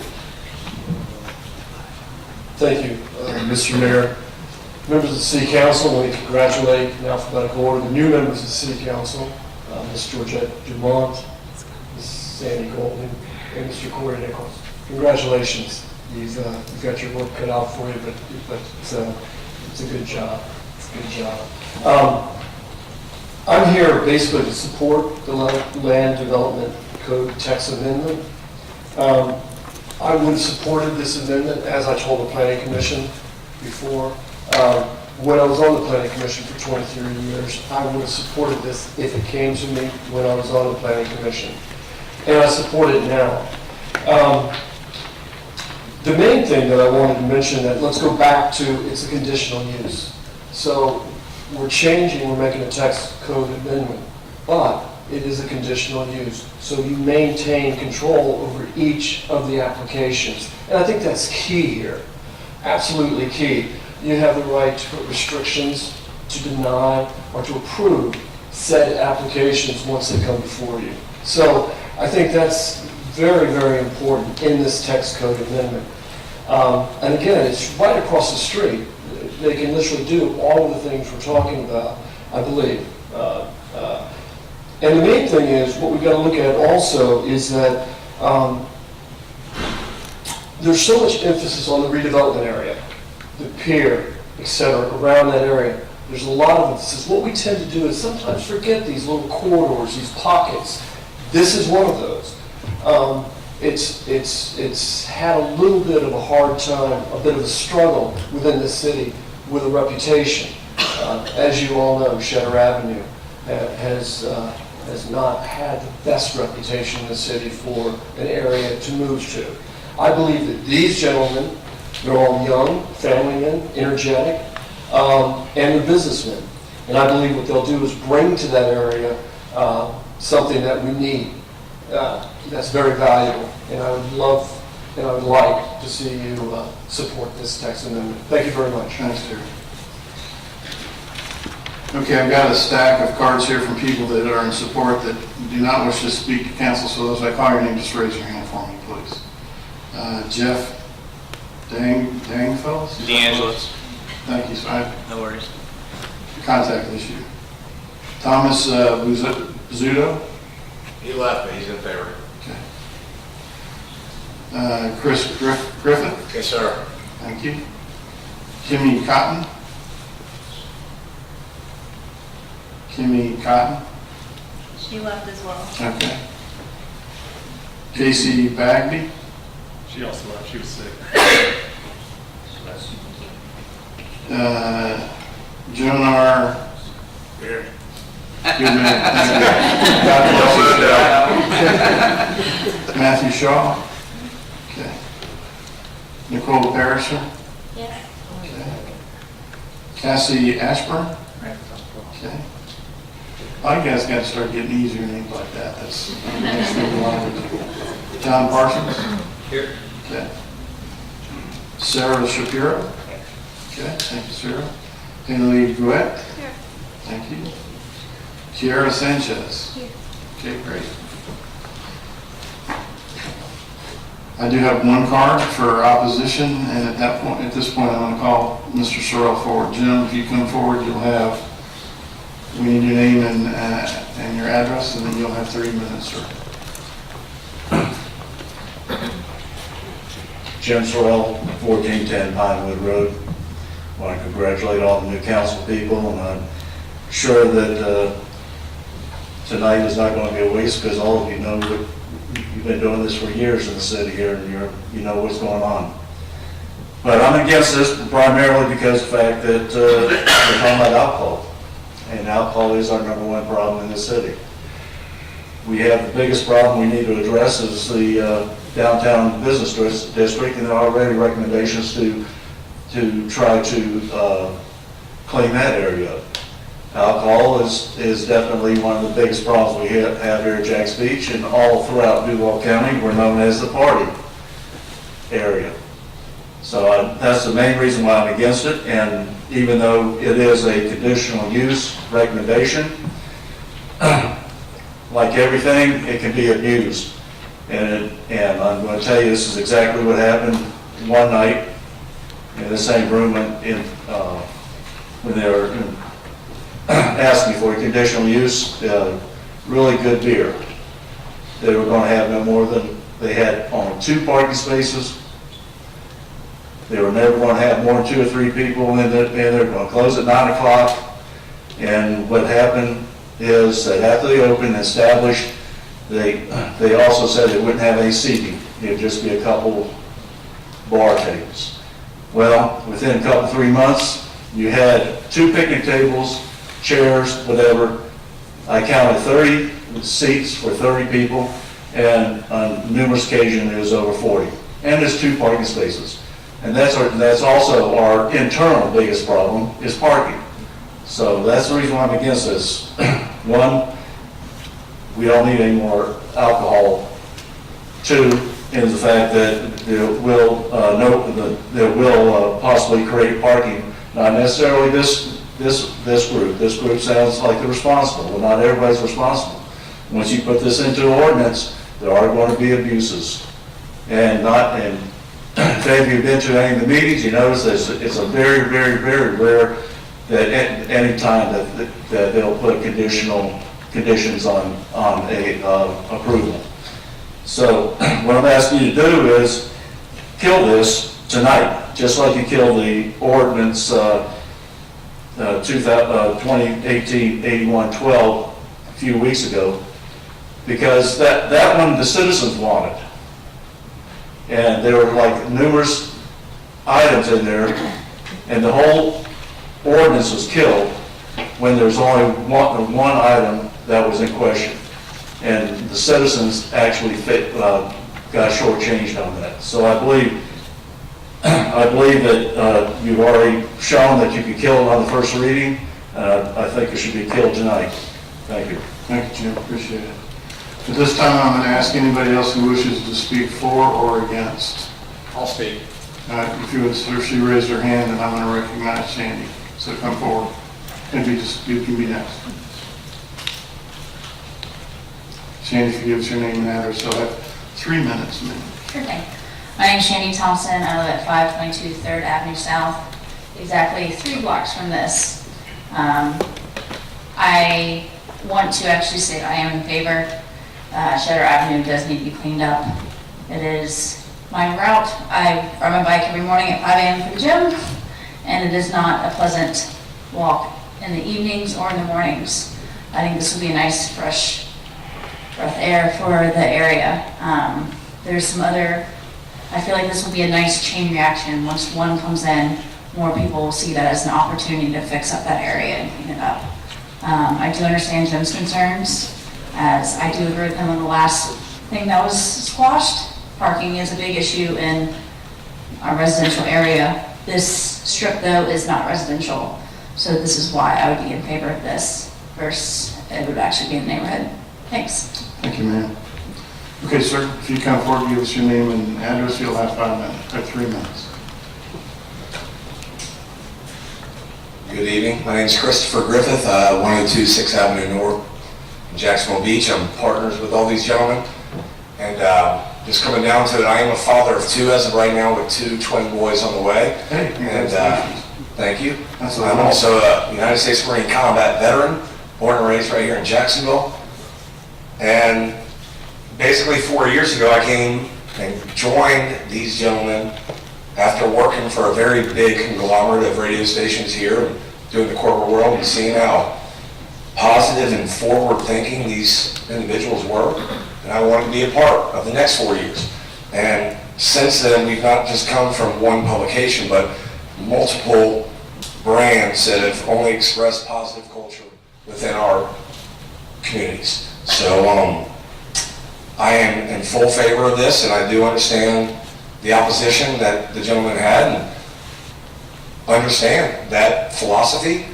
Thank you, Mr. Mayor. Members of the City Council, let me congratulate in alphabetical order the new members of the City Council. Ms. Georgette Dumont, Ms. Sandy Golden, and Mr. Corey Nichols. Congratulations. You've got your work cut out for you, but it's a good job. It's a good job. I'm here basically to support the Land Development Code text amendment. I would have supported this amendment, as I told the Planning Commission before. When I was on the Planning Commission for 23 years, I would have supported this if it came to me when I was on the Planning Commission. And I support it now. The main thing that I wanted to mention, that let's go back to, it's a conditional use. So we're making a text code amendment, but it is a conditional use. So you maintain control over each of the applications. And I think that's key here, absolutely key. You have the right to put restrictions, to deny, or to approve said applications once they come before you. So I think that's very, very important in this text code amendment. And again, it's right across the street. They can literally do all of the things we're talking about, I believe. And the main thing is, what we've got to look at also is that there's so much emphasis on the redevelopment area, the pier, et cetera, around that area. There's a lot of emphasis. What we tend to do is sometimes forget these little corridors, these pockets. This is one of those. It's had a little bit of a hard time, a bit of a struggle within the city with a reputation. As you all know, Cheddar Avenue has not had the best reputation in the city for an area to move to. I believe that these gentlemen, they're all young, family men, energetic, and they're businessmen. And I believe what they'll do is bring to that area something that we need. That's very valuable, and I would love and I would like to see you support this text amendment. Thank you very much. Thanks, Terry. Okay, I've got a stack of cards here from people that are in support that do not wish to speak to council, so as I call your name, just raise your hand for me, please. Jeff Dangfellows? DeAngelis. Thank you, sir. No worries. Contact issue. Thomas Bizzuto? He left, but he's in favor. Okay. Chris Griffith? Yes, sir. Thank you. Kimmy Cotton? Kimmy Cotton? She left as well. Okay. Casey Bagby? She also left. She was sick. Joan R. Here. Good man. Matthew Shaw? Okay. Nicole Parisher? Yes. Okay. Cassie Ashburn? Okay. Oh, you guys got to start getting easier names like that. That's the next thing we want to do. John Parsons? Here. Okay. Sarah Shapiro? Okay, thank you, Sarah. Henry Gouet? Here. Thank you. Kiara Sanchez? Here. Okay, great. I do have one card for opposition, and at this point, I'm going to call Mr. Sorrell forward. Jim, if you come forward, we need your name and your address, and then you'll have 3 minutes, sir. Jim Sorrell, 1410 Pinewood Road. I want to congratulate all the new council people, and I'm sure that tonight is not going to be a waste, because all of you know that you've been doing this for years in the city here, and you know what's going on. But I'm against this primarily because of the fact that we're talking about alcohol, and alcohol is our #1 problem in the city. We have the biggest problem we need to address is the downtown business district, and there are already recommendations to try to clean that area up. Alcohol is definitely one of the biggest problems we have here at Jacks Beach, and all throughout Duval County. We're known as the party area. So that's the main reason why I'm against it, and even though it is a conditional use recommendation, like everything, it can be abused. And I'm going to tell you, this is exactly what happened one night in the same room when they were asking for a conditional use. really good beer. They were gonna have no more than, they had only 2 parking spaces. They were never gonna have more than 2 or 3 people in there, and they're gonna close at 9 o'clock. And what happened is that after they opened and established, they also said they wouldn't have any seating. It'd just be a couple bar tables. Well, within a couple, 3 months, you had 2 picnic tables, chairs, whatever. I counted 30 seats for 30 people, and on numerous occasions, it was over 40. And there's 2 parking spaces. And that's also our internal biggest problem, is parking. So that's the reason why I'm against this. One, we don't need any more alcohol. 2, is the fact that it will possibly create parking, not necessarily this group. This group sounds like they're responsible. Well, not everybody's responsible. Once you put this into an ordinance, there are going to be abuses. And if any of you have been to any of the meetings, you notice that it's a very, very, very rare that at any time that they'll put conditions on a approval. So what I'm asking you to do is kill this tonight, just like you killed the ordinance 2018-81-12 a few weeks ago, because that one the citizens wanted. And there were like numerous items in there, and the whole ordinance was killed when there's only one item that was in question. And the citizens actually got shortchanged on that. So I believe that you've already shown that you could kill it on the first reading. I think it should be killed tonight. Thank you. Thank you, Jim, appreciate it. At this time, I'm going to ask anybody else who wishes to speak for or against. I'll speak. If you would seriously raise your hand, and I'm going to recognize Sandy. So come forward. Maybe you can be next. Sandy, if you give us your name and address, you'll have 3 minutes. Sure thing. My name's Shandy Thompson. I live at 522 3rd Avenue South, exactly 3 blocks from this. I want to actually say I am in favor. Cheddar Avenue does need to be cleaned up. It is my route. I ride my bike every morning at 5 a.m. for the gym, and it is not a pleasant walk in the evenings or in the mornings. I think this would be a nice, fresh breath air for the area. There's some other, I feel like this will be a nice chain reaction. Once one comes in, more people will see that as an opportunity to fix up that area and clean it up. I do understand Jim's concerns, as I do agree with him on the last thing that was squashed. Parking is a big issue in our residential area. This strip, though, is not residential, so this is why I would be in favor of this versus it would actually be in the neighborhood. Thanks. Thank you, ma'am. Okay, sir, if you come forward, give us your name and address, you'll have 5 minutes, or 3 minutes. Good evening. My name is Christopher Griffith, 102 6th Avenue North in Jacksonville Beach. I'm partners with all these gentlemen. And just coming down to it, I am a father of 2 as of right now, with 2 twin boys on the way. Hey, congratulations. Thank you. That's I'm nice. also a United States Marine combat veteran, born and raised right here in Jacksonville. And basically 4 years ago, I came and joined these gentlemen after working for a very big conglomerate of radio stations here and doing the corporate world and seeing how positive and forward-thinking these individuals were. And I wanted to be a part of the next 4 years. And since then, we've not just come from one publication, but multiple brands that have only expressed positive culture within our communities. So I am in full favor of this, and I do understand the opposition that the gentleman had and understand that philosophy.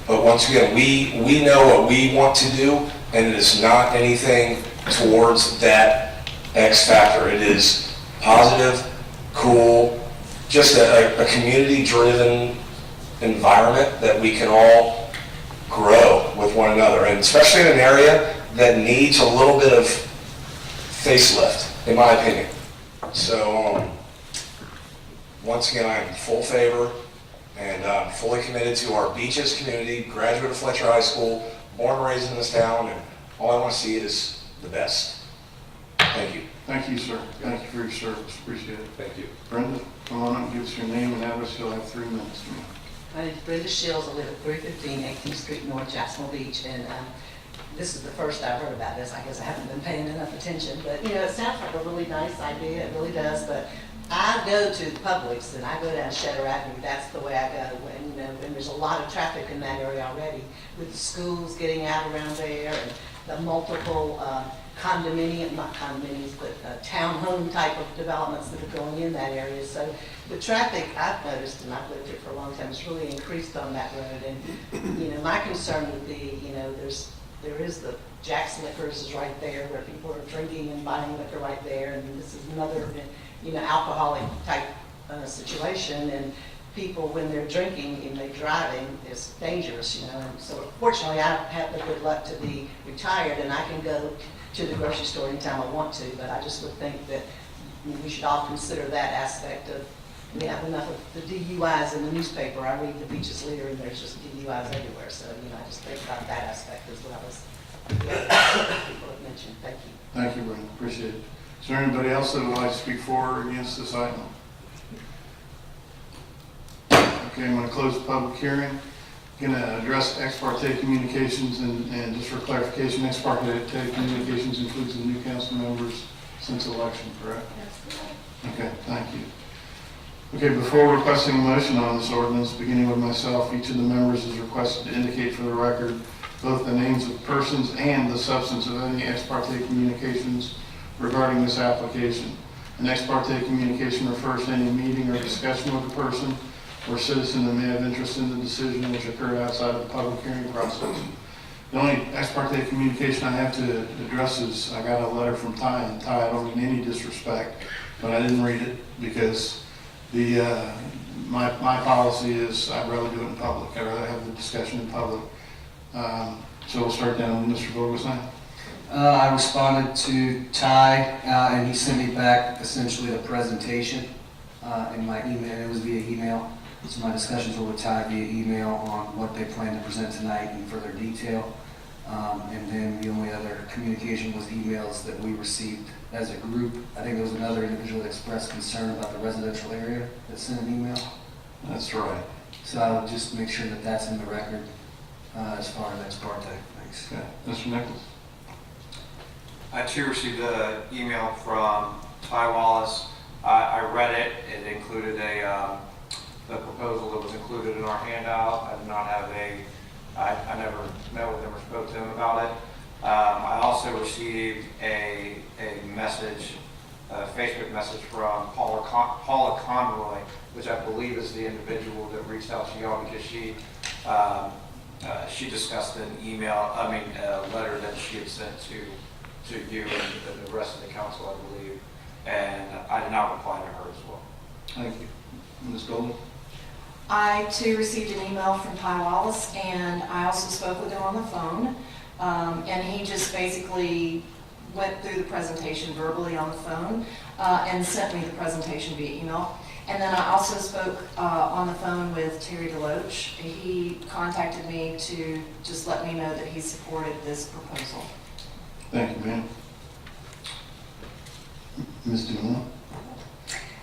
But once again, we know what we want to do, and it is not anything towards that X factor. It is positive, cool, just a community-driven environment that we can all grow with one another, and especially in an area that needs a little bit of facelift, in my opinion. So once again, I am in full favor and fully committed to our beaches community, graduate of Fletcher High School, born and raised in this town, and all I want to see is the best. Thank you. Thank you, sir. Thank you for your service. Appreciate it. Thank you. Brenda, come on up and give us your name and address. You'll have 3 minutes. My name is Brenda Shields. I live at 315 18th Street North, Jacksonville Beach, and this is the first I've heard about this. I guess I haven't been paying enough attention, but you know, it sounds like a really nice idea. It really does. But I go to Publix and I go down Shadow Avenue. That's the way I go. And you know, and there's a lot of traffic in that area already, with the schools getting out around there and the multiple not condominiums, but townhome type of developments that are going in that area. So the traffic I've noticed, and I've lived here for a long time, has really increased on that road. And you know, my concern would be, you know, there is the Jack's Liquors is right there where people are drinking and buying liquor right there, and this is another, you know, alcoholic type situation. And people, when they're drinking and they're driving, it's dangerous, you know. And so fortunately, I have the good luck to be retired, and I can go to the grocery store anytime I want to. But I just would think that we should all consider that aspect of. We have enough of the DUIs in the newspaper. I read the Beaches Leader, and there's just DUIs everywhere. So, you know, I just think about that aspect as well as the other people have mentioned. Thank you. Thank you, Brenda. Appreciate it. Is there anybody else that would like to speak for or against this item? Okay, I'm going to close the public hearing. Going to address ex parte communications, and just for clarification, ex parte communications includes the new council members since election, correct? Okay, thank you. Okay, before requesting a motion on this ordinance, beginning with myself, each of the members is requested to indicate for the record both the names of persons and the substance of any ex parte communications regarding this application. An ex parte communication refers to any meeting or discussion with a person or citizen that may have interest in the decision which occurred outside of the public hearing process. The only ex parte communication I have to address is I got a letter from Ty, and Ty, I don't mean any disrespect, but I didn't read it because my policy is I'd rather do it in public. I'd rather have the discussion in public. So we'll start down with Mr. Vogelsang. I responded to Ty, and he sent me back essentially a presentation in my email. It was via email. So my discussions were with Ty via email on what they plan to present tonight in further detail. And then the only other communication was emails that we received as a group. I think there was another individual that expressed concern about the residential area that sent an email. That's right. So I'll just make sure that that's in the record as far as ex parte. Thanks. Okay. Mr. Nichols. I too received an email from Ty Wallace. I read it. It included the proposal that was included in our handout. I did not have I never met with him or spoke to him about it. I also received a message, a Facebook message from Paula Conroy, which I believe is the individual that reached out to y'all because she discussed an a letter that she had sent to you and the rest of the council, I believe, and I did not reply to her as well. Thank you. Ms. Golden? I too received an email from Ty Wallace, and I also spoke with him on the phone. And he just basically went through the presentation verbally on the phone and sent me the presentation via email. And then I also spoke on the phone with Terry Deloach. He contacted me to just let me know that he supported this proposal. Thank you, ma'am. Ms. Dumont?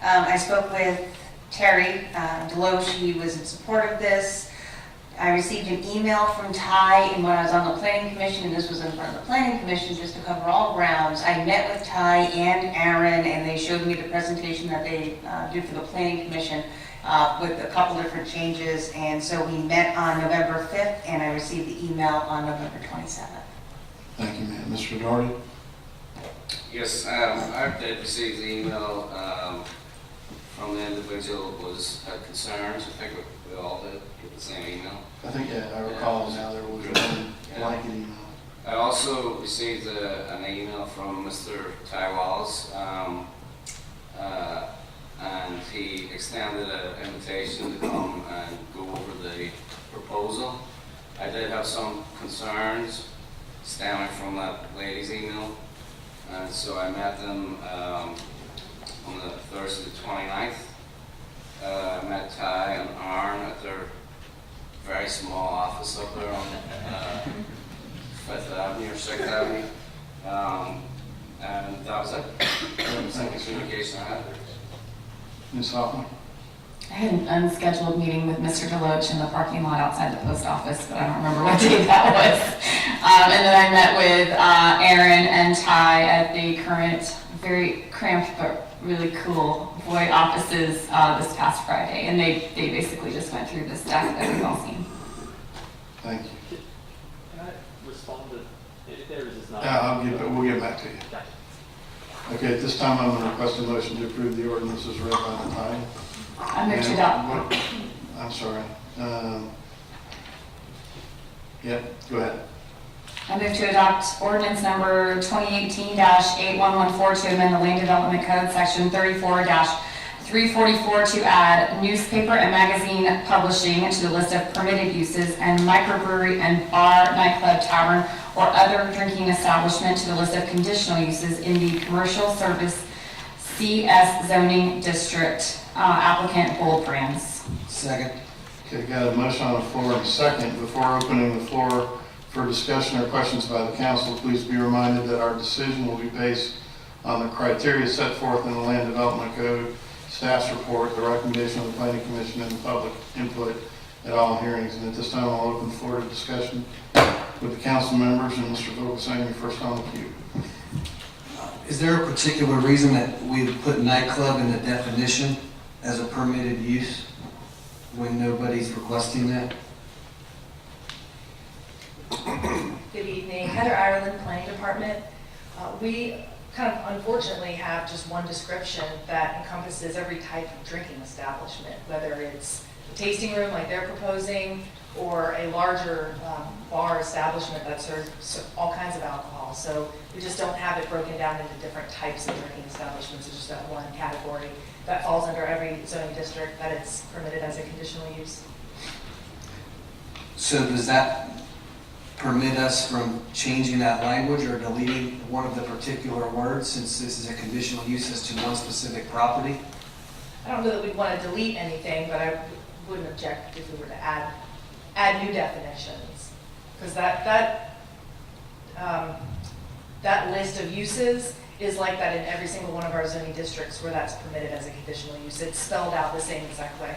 I spoke with Terry Deloach. He was in support of this. I received an email from Ty, and when I was on the planning commission, and this was in front of the planning commission, just to cover all grounds, I met with Ty and Aaron, and they showed me the presentation that they did for the planning commission with a couple different changes. And so we met on November 5th, and I received the email on November 27th. Thank you, ma'am. Mr. Doherty? Yes, I did receive the email from the individual who was concerned. I think we all did get the same email. I think, yeah, I recall now there was one blanket email. I also received an email from Mr. Ty Wallace, and he extended an invitation to come and go over the proposal. I did have some concerns stemming from that lady's email, and so I met them on the Thursday the 29th. I met Ty and Aaron at their very small office up there on Fifth Avenue or Sixth Avenue. And that was it. Thank you, communication I had. Ms. Hoffman? I had an unscheduled meeting with Mr. Deloach in the parking lot outside the post office, but I don't remember what day that was. And then I met with Aaron and Ty at the current very cramped but really cool Voight offices this past Friday. And they basically just went through the stuff that we've all seen. Thank you. Can I respond to, if there is not? We'll get back to you. Okay, at this time, I'm going to request a motion to approve the ordinance as read by the title. I move to adopt. I'm sorry. Yep, go ahead. I move to adopt ordinance number 2018-8114 to amend the Land Development Code, section 34-344 to add newspaper and magazine publishing to the list of permitted uses and microbrewery and bar, nightclub, tavern, or other drinking establishment to the list of conditional uses in the commercial service CS zoning district. Applicant Bold Brands. Second. Okay, got a motion on the floor and a second. Before opening the floor for discussion or questions by the council, please be reminded that our decision will be based on the criteria set forth in the Land Development Code, staff's report, the recommendation of the Planning Commission, and the public input at all hearings. And at this time, I'll open the floor to discussion with the council members, and Mr. Vogelsang, you're first on the queue. Is there a particular reason that we put nightclub in the definition as a permitted use when nobody's requesting that? Good evening, Heather Ireland, Planning Department. We kind of unfortunately have just one description that encompasses every type of drinking establishment, whether it's a tasting room like they're proposing or a larger bar establishment that serves all kinds of alcohol. So we just don't have it broken down into different types of drinking establishments. It's just that one category that falls under every zoning district that it's permitted as a conditional use. So does that permit us from changing that language or deleting one of the particular words, since this is a conditional use as to one specific property? I don't know that we'd want to delete anything, but I wouldn't object if we were to add new definitions, because that list of uses is like that in every single one of our zoning districts where that's permitted as a conditional use. It's spelled out the same exact way.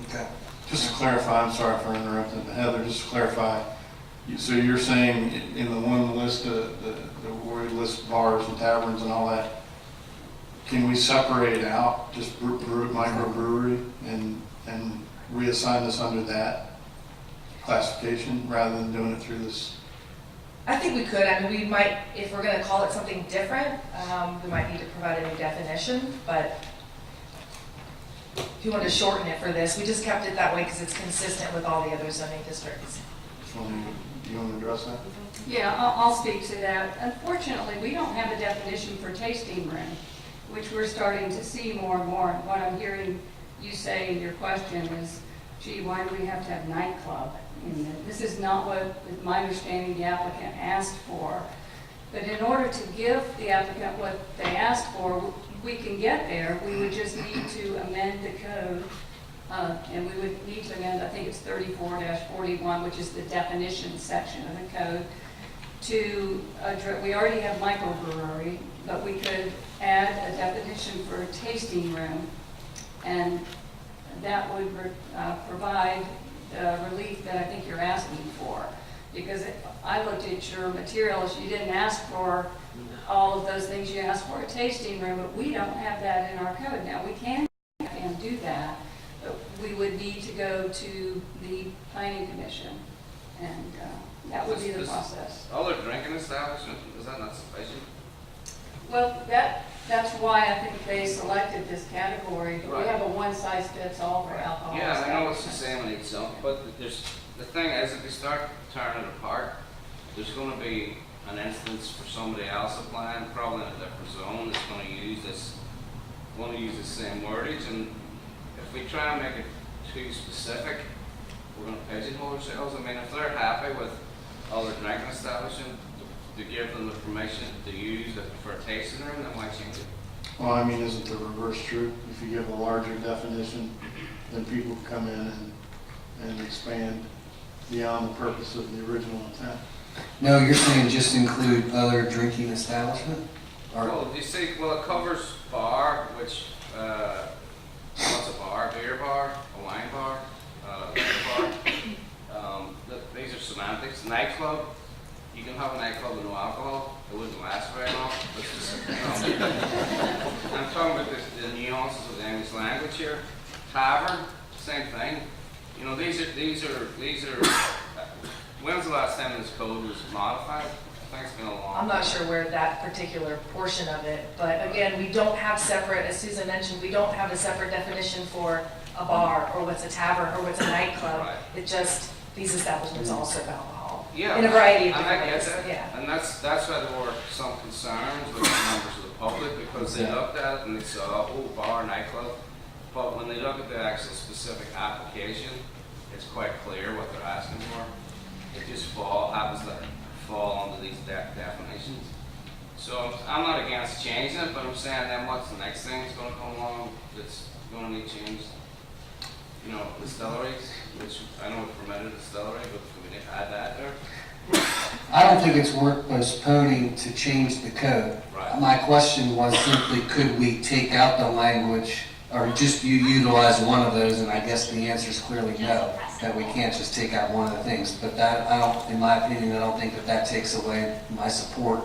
Okay. Just to clarify, I'm sorry for interrupting, but Heather, just to clarify, so you're saying in the one list, the where we list bars and taverns and all that, can we separate out just microbrewery and reassign this under that classification rather than doing it through this? I think we could. I mean, we might, if we're going to call it something different, we might need to provide a new definition, but if you want to shorten it for this, we just kept it that way because it's consistent with all the other zoning districts. Do you want to address that? Yeah, I'll speak to that. Unfortunately, we don't have a definition for tasting room, which we're starting to see more and more. And what I'm hearing you say in your question is, gee, why do we have to have nightclub in it? This is not what, with my understanding, the applicant asked for. But in order to give the applicant what they asked for, we can get there. We would just need to amend the code. And we would need to amend, I think it's 34-41, which is the definition section of the code, to address, we already have microbrewery, but we could add a definition for a tasting room, and that would provide the relief that I think you're asking for. Because I looked at your materials, you didn't ask for all of those things. You asked for a tasting room, but we don't have that in our code. Now, we can do that, but we would need to go to the planning commission, and that would be the process. Other drinking establishment, is that not sufficient? Well, that's why I think they selected this category. We have a one-size-fits-all for alcohol. Yeah, I know it's the same in each zone, but the thing is, if we start tearing it apart, there's going to be an instance for somebody else applying, probably in a different zone, that's going to use the same wordage, and if we try and make it too specific, we're going to pigeonhole ourselves. I mean, if they're happy with other drinking establishment, to give them the permission to use it for a tasting room, then why change it? Well, I mean, isn't the reverse true? If you give a larger definition, then people come in and expand beyond the purpose of the original intent. No, you're saying just include other drinking establishment? Or- Well, you see, well, it covers bar, which, what's a bar? Beer bar, a wine bar, liquor bar. These are semantics. Nightclub, you can have a nightclub with no alcohol. It wouldn't last very long. But I'm talking about the nuances of the English language here. Tavern, same thing. You know, these are. When's the last time this code was modified? I think it's been a long. I'm not sure where that particular portion of it, but again, we don't have separate, as Susan mentioned, we don't have a separate definition for a bar, or what's a tavern, or what's a nightclub. Right. It just, these establishments all serve alcohol. Yeah, In a variety of and different I get ways, that. yeah. And that's why there were some concerns with the members of the public, because they looked at it and they saw, oh, bar, nightclub. But when they look at the actual specific application, it's quite clear what they're asking for. It just happens to fall under these definitions. So I'm not against changing it, but I'm saying then what's the next thing that's going to come along that's going to need changed? You know, distilleries, which I know we permitted distillery, but can we add that there? I don't think it's worth postponing to change the code. Right. My question was simply, could we take out the language, or just you utilize one of those, and I guess the answer is clearly no, that we can't just take out one of the things. But that, in my opinion, I don't think that takes away my support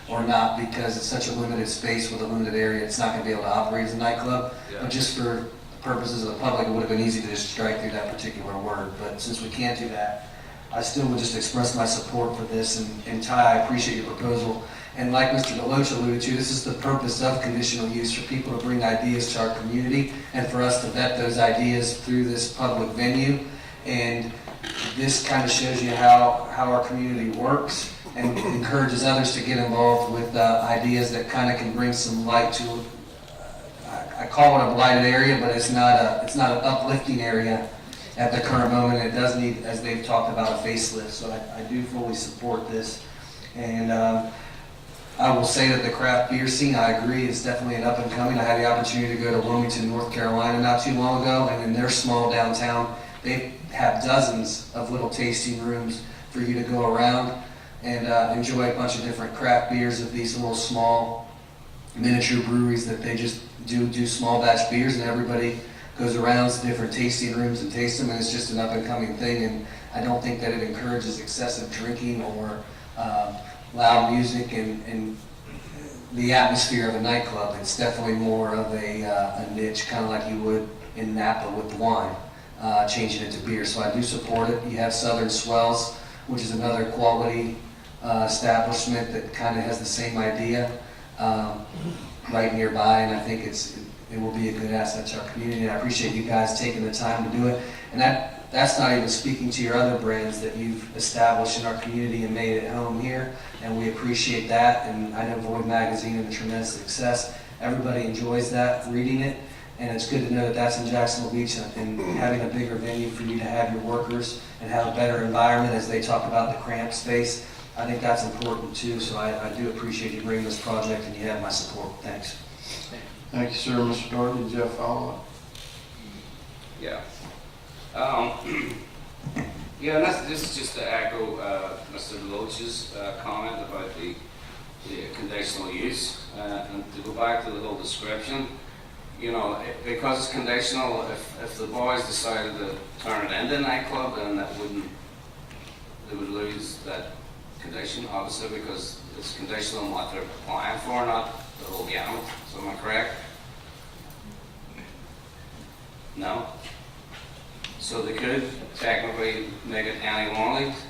or not, because it's such a limited space with a limited area, it's not gonna be able to operate as a nightclub. Yeah. But just for purposes of the public, it would have been easy to just strike through that particular word. But since we can't do that, I still would just express my support for this, and Ty, I appreciate your proposal. And like Mr. Deloach alluded to, this is the purpose of conditional use, for people to bring ideas to our community and for us to vet those ideas through this public venue. And this kind of shows you how our community works and encourages others to get involved with ideas that kind of can bring some light to, I call it a blighted area, but it's not an uplifting area at the current moment. It does need, as they've talked about, a facelift. So I do fully support this. And I will say that the craft beer scene, I agree, is definitely an up and coming. I had the opportunity to go to Wilmington, North Carolina not too long ago, and in their small downtown, they have dozens of little tasting rooms for you to go around and enjoy a bunch of different craft beers at these little small miniature breweries that they just do small batch beers, and everybody goes around to different tasting rooms and tastes them, and it's just an up and coming thing. And I don't think that it encourages excessive drinking or loud music and the atmosphere of a nightclub. It's definitely more of a niche, kind of like you would in Napa with the wine, changing it to beer. So I do support it. You have Southern Swells, which is another quality establishment that kind of has the same idea right nearby, and I think it will be a good asset to our community. And I appreciate you guys taking the time to do it. And that's not even speaking to your other brands that you've established in our community and made at home here, and we appreciate that. And I know Void Magazine and the tremendous success, everybody enjoys that, reading it, and it's good to know that that's in Jacksonville Beach, and having a bigger venue for you to have your workers and have a better environment as they talk about the cramped space. I think that's important too, so I do appreciate you bringing this project, and you have my support. Thanks. Thank you, sir. Mr. Doherty, did you have a follow-up? Yeah. Yeah, and this is just to echo Mr. Deloach's comment about the conditional use, and to go back to the whole description. You know, because it's conditional, if the boys decided to turn it into a nightclub, then they would lose that condition, obviously, because it's conditional on what they're applying for, not the whole gamut. So am I correct? No? So they could technically make it any one of these?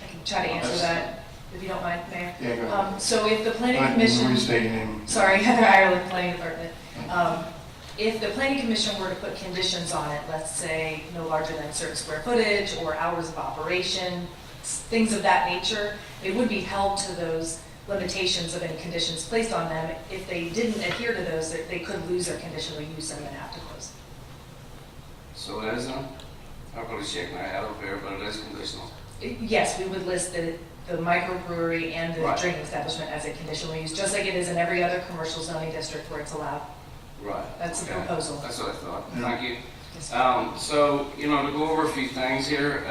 I can try to answer that, if you don't mind, Mayor. Yeah, go ahead. So if the planning All right, commission... restate your name. Sorry, Heather Ireland, Planning Department. If the planning commission were to put conditions on it, let's say no larger than a certain square footage or hours of operation, things of that nature, they would be held to those limitations of any conditions placed on them. If they didn't adhere to those, they could lose their conditional use and then have to close. So it is, I'm going to shake my head up here, but it is conditional. Yes, we would list the microbrewery and the Right. drinking establishment as a conditional use, just like it is in every other commercial zoning district where it's allowed. Right. That's Okay. a proposal. That's what I thought. Yeah. Thank you. So, you know, to go over a few things here,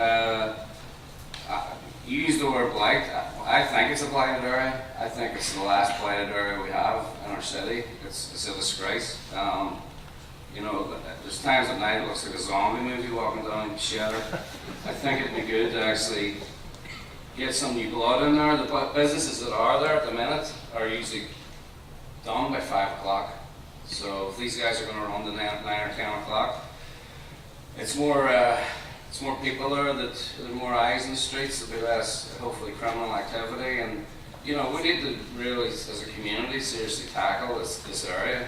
you used the word blight. I think it's a blighted area. I think it's the last blighted area we have in our city. It's a disgrace. You know, there's times at night it looks like a zombie movie walking down Shatter. I think it'd be good to actually get some new blood in there. The businesses that are there at the minute are usually done by 5 o'clock. So if these guys are going to run to 9 or 10 o'clock, it's more people there, that there are more eyes in the streets, there'll be less, hopefully, criminal activity. And, you know, we need to really, as a community, seriously tackle this area.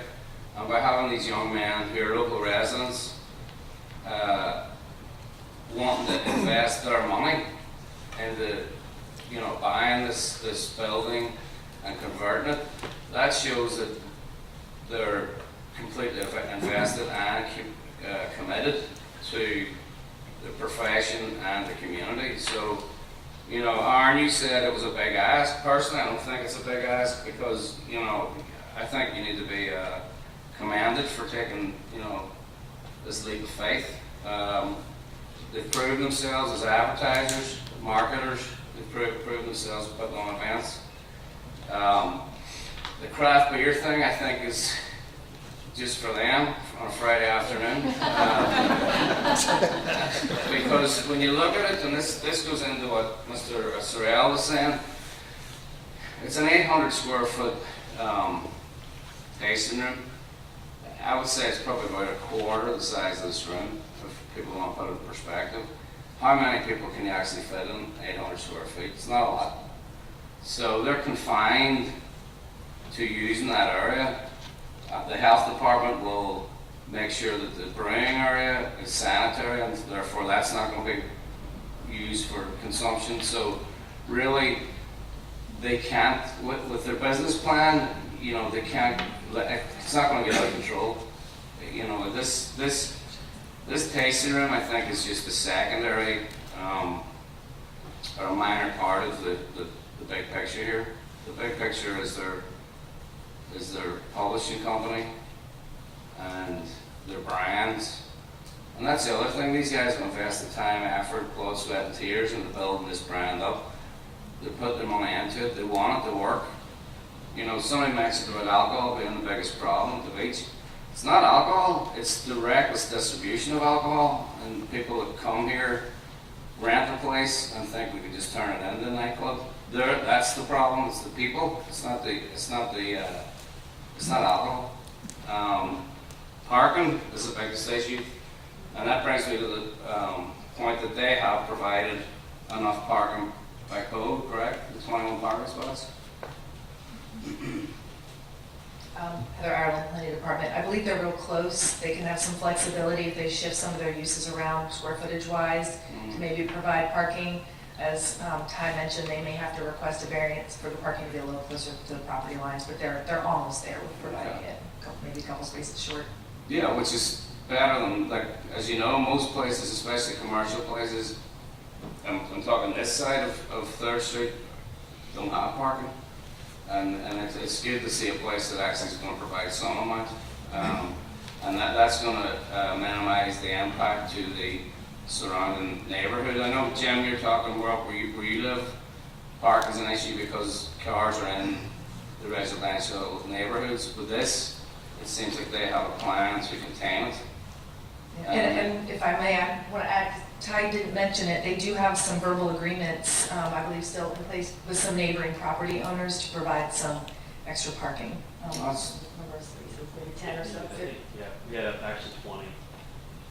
And by having these young men who are local residents wanting to invest their money into, you know, buying this building and converting it, that shows that they're completely invested and committed to the profession and the community. So, you know, Aaron, you said it was a big ask. Personally, I don't think it's a big ask because, you know, I think you need to be commended for taking, you know, this leap of faith. They've proved themselves as advertisers, marketers. They've proved themselves putting on events. The craft beer thing, I think, is just for them on a Friday afternoon. Because when you look at it, and this goes into what Mr. Sorrell was saying, it's an 800 square foot tasting room. I would say it's probably about a quarter the size of this room, if people want to put it in perspective. How many people can you actually fit in 800 square feet? It's not a lot. So they're confined to using that area. The health department will make sure that the brewing area is sanitary, and therefore that's not going to be used for consumption. So really, they can't, with their business plan, you know, they can't, it's not going to get out of control. You know, this tasting room, I think, is just a secondary or a minor part of the big picture here. The big picture is their publishing company and their brands. And that's the other thing. These guys have invested time, effort, blood, sweat, and tears into building this brand up. They put their money into it. They want it to work. You know, somebody mentioned about alcohol being the biggest problem at the beach. It's not alcohol, it's the reckless distribution of alcohol, and people that come here rent a place and think we could just turn it into a nightclub. That's the problem. It's the people. It's not alcohol. Parking is the biggest issue, and that brings me to the point that they have provided enough parking by code, correct? The 21 parking spots. Heather Ireland, Planning Department. I believe they're real close. They can have some flexibility if they shift some of their uses around square footage wise to maybe provide parking. As Ty mentioned, they may have to request a variance for the parking to be a little closer to the property lines, but they're almost there with providing it, maybe a couple spaces short. Yeah, which is better than, like, as you know, most places, especially commercial places, I'm talking this side of 3rd Street, don't have parking. And it's good to see a place that actually is going to provide some amount. And that's going to minimize the impact to the surrounding neighborhood. I know, Jim, you're talking where you live. Park is an issue because cars are in the residential neighborhoods. With this, it seems like they have a plan to contain it. And if I may, I want to add, Ty didn't mention it, they do have some verbal agreements, I believe still in place with some neighboring property owners to provide some extra parking. Maybe 10 or so. Yeah, we had actually 20.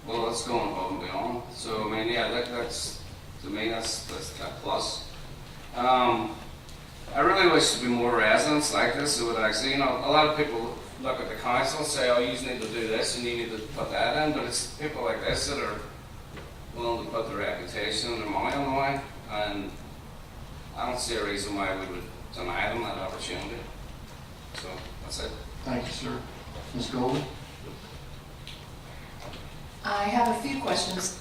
Well, that's going above and beyond. So, I mean, yeah, that's, to me, that's a plus. I really wish there'd be more residents like this who would actually, you know, a lot of people look at the council and say, oh, you need to do this and you need to put that in, but it's people like this that are willing to put their reputation and their money on the line, and I don't see a reason why we would deny them that opportunity. So, that's it. Thank you, sir. Ms. Golden? I have a few questions.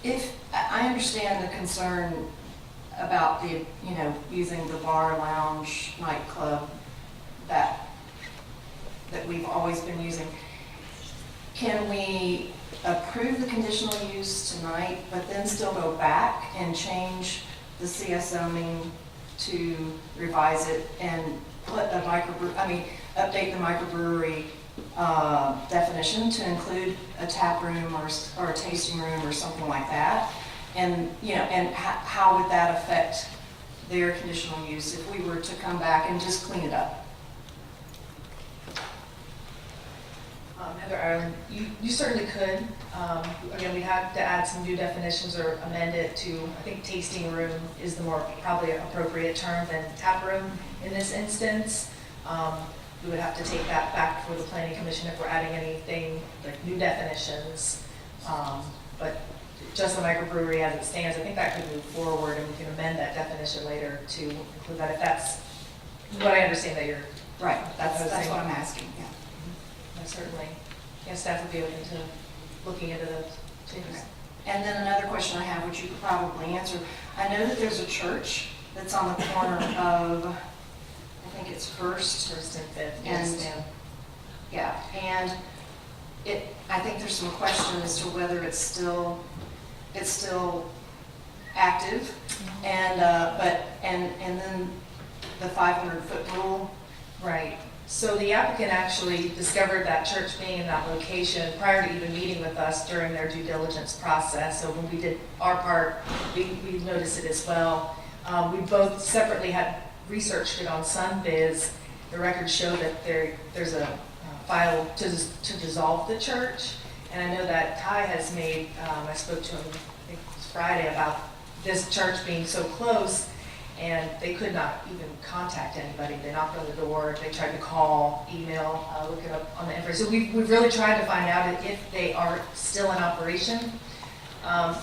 If I understand the concern about the, you know, using the bar, lounge, nightclub that we've always been using, can we approve the conditional use tonight, but then still go back and change the CS zoning to revise it and put a update the microbrewery definition to include a tap room or a tasting room or something like that? And, how would that affect their conditional use if we were to come back and just clean it up? Heather Ireland, you certainly could. Again, we'd have to add some new definitions or amend it to, I think tasting room is the more probably appropriate term than tap room in this instance. We would have to take that back for the planning commission if we're adding anything like new definitions. But just the microbrewery as it stands, I think that could move forward and we can amend that definition later to include that if that's what I understand that you're. Right, that's what I'm asking, yeah. Certainly, staff would be open to looking into the changes. And then another question I have, which you could probably answer. I know that there's a church that's on the corner of, I think it's First and Fifth. And, yeah, and I think there's some question as to whether it's still active, and then the 500-foot rule. Right. So the applicant actually discovered that church being in that location prior to even meeting with us during their due diligence process. So when we did our part, we noticed it as well. We both separately had researched it on Sunbiz. The records show that there's a file to dissolve the church. And I know that Ty has made, I spoke to him, I think it was Friday, about this church being so close. And they could not even contact anybody. They knocked on the door, they tried to call, email, look it up on the information. So we've really tried to find out if they are still in operation.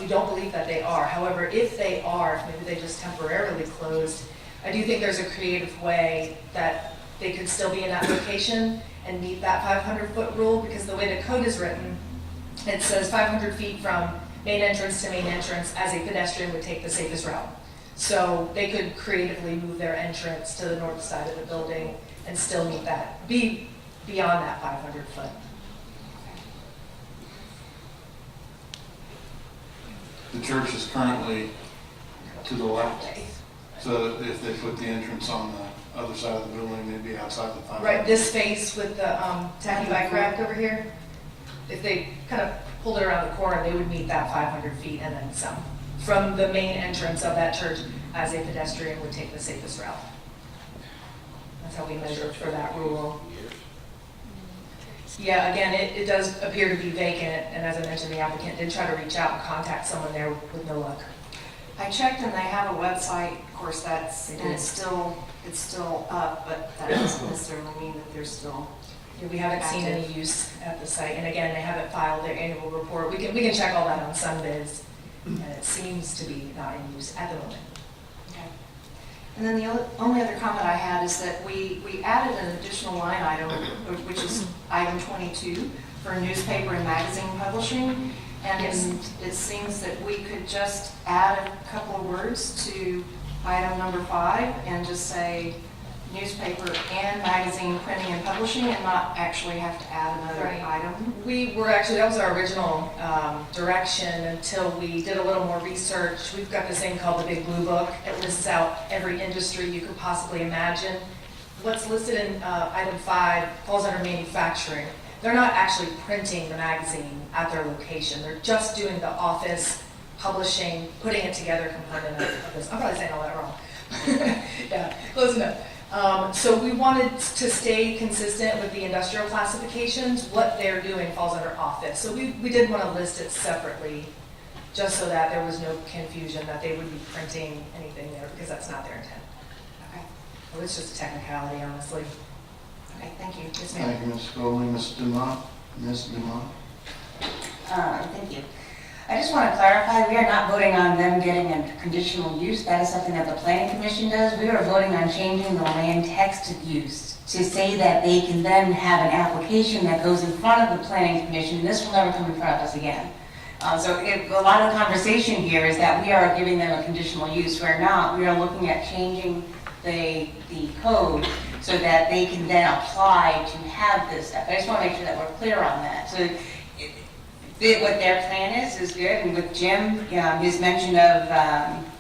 We don't believe that they are. However, if they are, if maybe they just temporarily closed, I do think there's a creative way that they could still be in that location and meet that 500-foot rule, because the way the code is written, it says 500 feet from main entrance to main entrance as a pedestrian would take the safest route. So they could creatively move their entrance to the north side of the building and still meet that, be beyond that 500 foot. The church is currently to the left, so if they put the entrance on the other side of the building, they'd be outside the 500. Right, this space with the tacky bike rack over here, if they kind of pulled it around the corner, they would meet that 500 feet and then some. From the main entrance of that church as a pedestrian would take the safest route. That's how we measure for that rule. Yeah, again, it does appear to be vacant, and as I mentioned, the applicant did try to reach out and contact someone there with no luck. I checked and they have a website, of course, it's still up, but that doesn't necessarily mean that they're still. Yeah, we haven't seen any use at the site, and again, they haven't filed their annual report. We can check all that on Sunbiz, and it seems to be not in use at the moment. Okay. And then the only other comment I had is that we added an additional line item, which is item 22 for newspaper and magazine publishing, and it seems that we could just add a couple of words to item number 5 and just say newspaper and magazine printing and publishing, and not actually have to add another item. We were actually, that was our original direction until we did a little more research. We've got this thing called the Big Blue Book. It lists out every industry you could possibly imagine. What's listed in item 5 falls under manufacturing. They're not actually printing the magazine at their location. They're just doing the office, publishing, putting it together component of this. I'm probably saying all that wrong. Yeah, close enough. So we wanted to stay consistent with the industrial classifications. What they're doing falls under office. So we did want to list it separately, just so that there was no confusion that they would be printing anything there, because that's not their intent. Okay. Well, it's just a technicality, honestly. Okay, thank you. Yes, ma'am. Thank you, Ms. Foley. Ms. Dumont? Ms. Dumont? Thank you. I just want to clarify, we are not voting on them getting a conditional use. That is something that the planning commission does. We are voting on changing the land text use to say that they can then have an application that goes in front of the planning commission. This will never come in front of us again. A lot of the conversation here is that we are giving them a conditional use. We're not. We are looking at changing the code so that they can then apply to have this stuff. I just want to make sure that we're clear on that. So What their plan is good, and with Jim, his mention of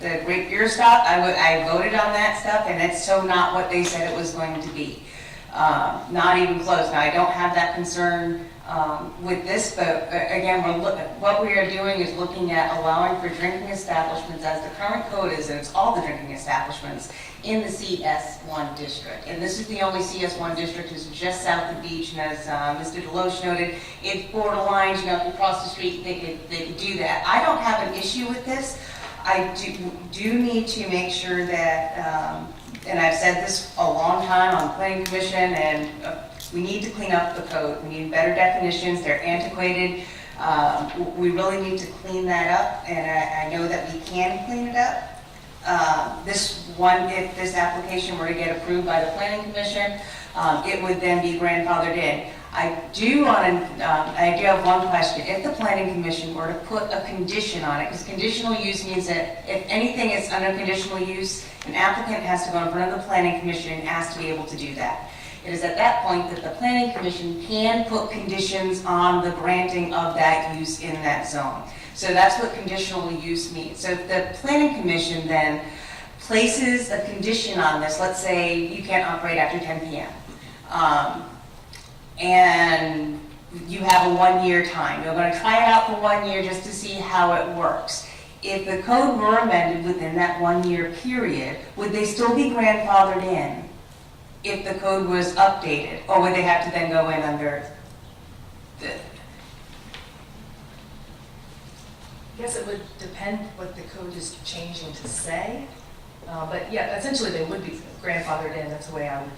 the Great Beer Stop, I voted on that stuff, and it's so not what they said it was going to be. Not even close. Now, I don't have that concern with this, but again, what we are doing is looking at allowing for drinking establishments as the current code is, and it's all the drinking establishments in the CS1 district. And this is the only CS1 district, it's just south of the beach, and as Mr. Deloche noted, it's borderline, you know, if you cross the street, they could do that. I don't have an issue with this. I do need to make sure that, and I've said this a long time on the Planning Commission, and we need to clean up the code. We need better definitions, they're antiquated. We really need to clean that up, and I know that we can clean it up. If this application were to get approved by the Planning Commission, it would then be grandfathered in. I do have one question. If the Planning Commission were to put a condition on it, because conditional use means that if anything is under conditional use, an applicant has to go in front of the Planning Commission and ask to be able to do that. It is at that point that the Planning Commission can put conditions on the granting of that use in that zone. So that's what conditional use means. So if the Planning Commission then places a condition on this, let's say you can't operate after 10 p.m. And you have a 1-year time. You're going to try it out for 1 year just to see how it works. If the code were amended within that 1-year period, would they still be grandfathered in if the code was updated? Or would they have to then go in under the... I guess it would depend what the code is changing to say. But yeah, essentially they would be grandfathered in. That's the way I would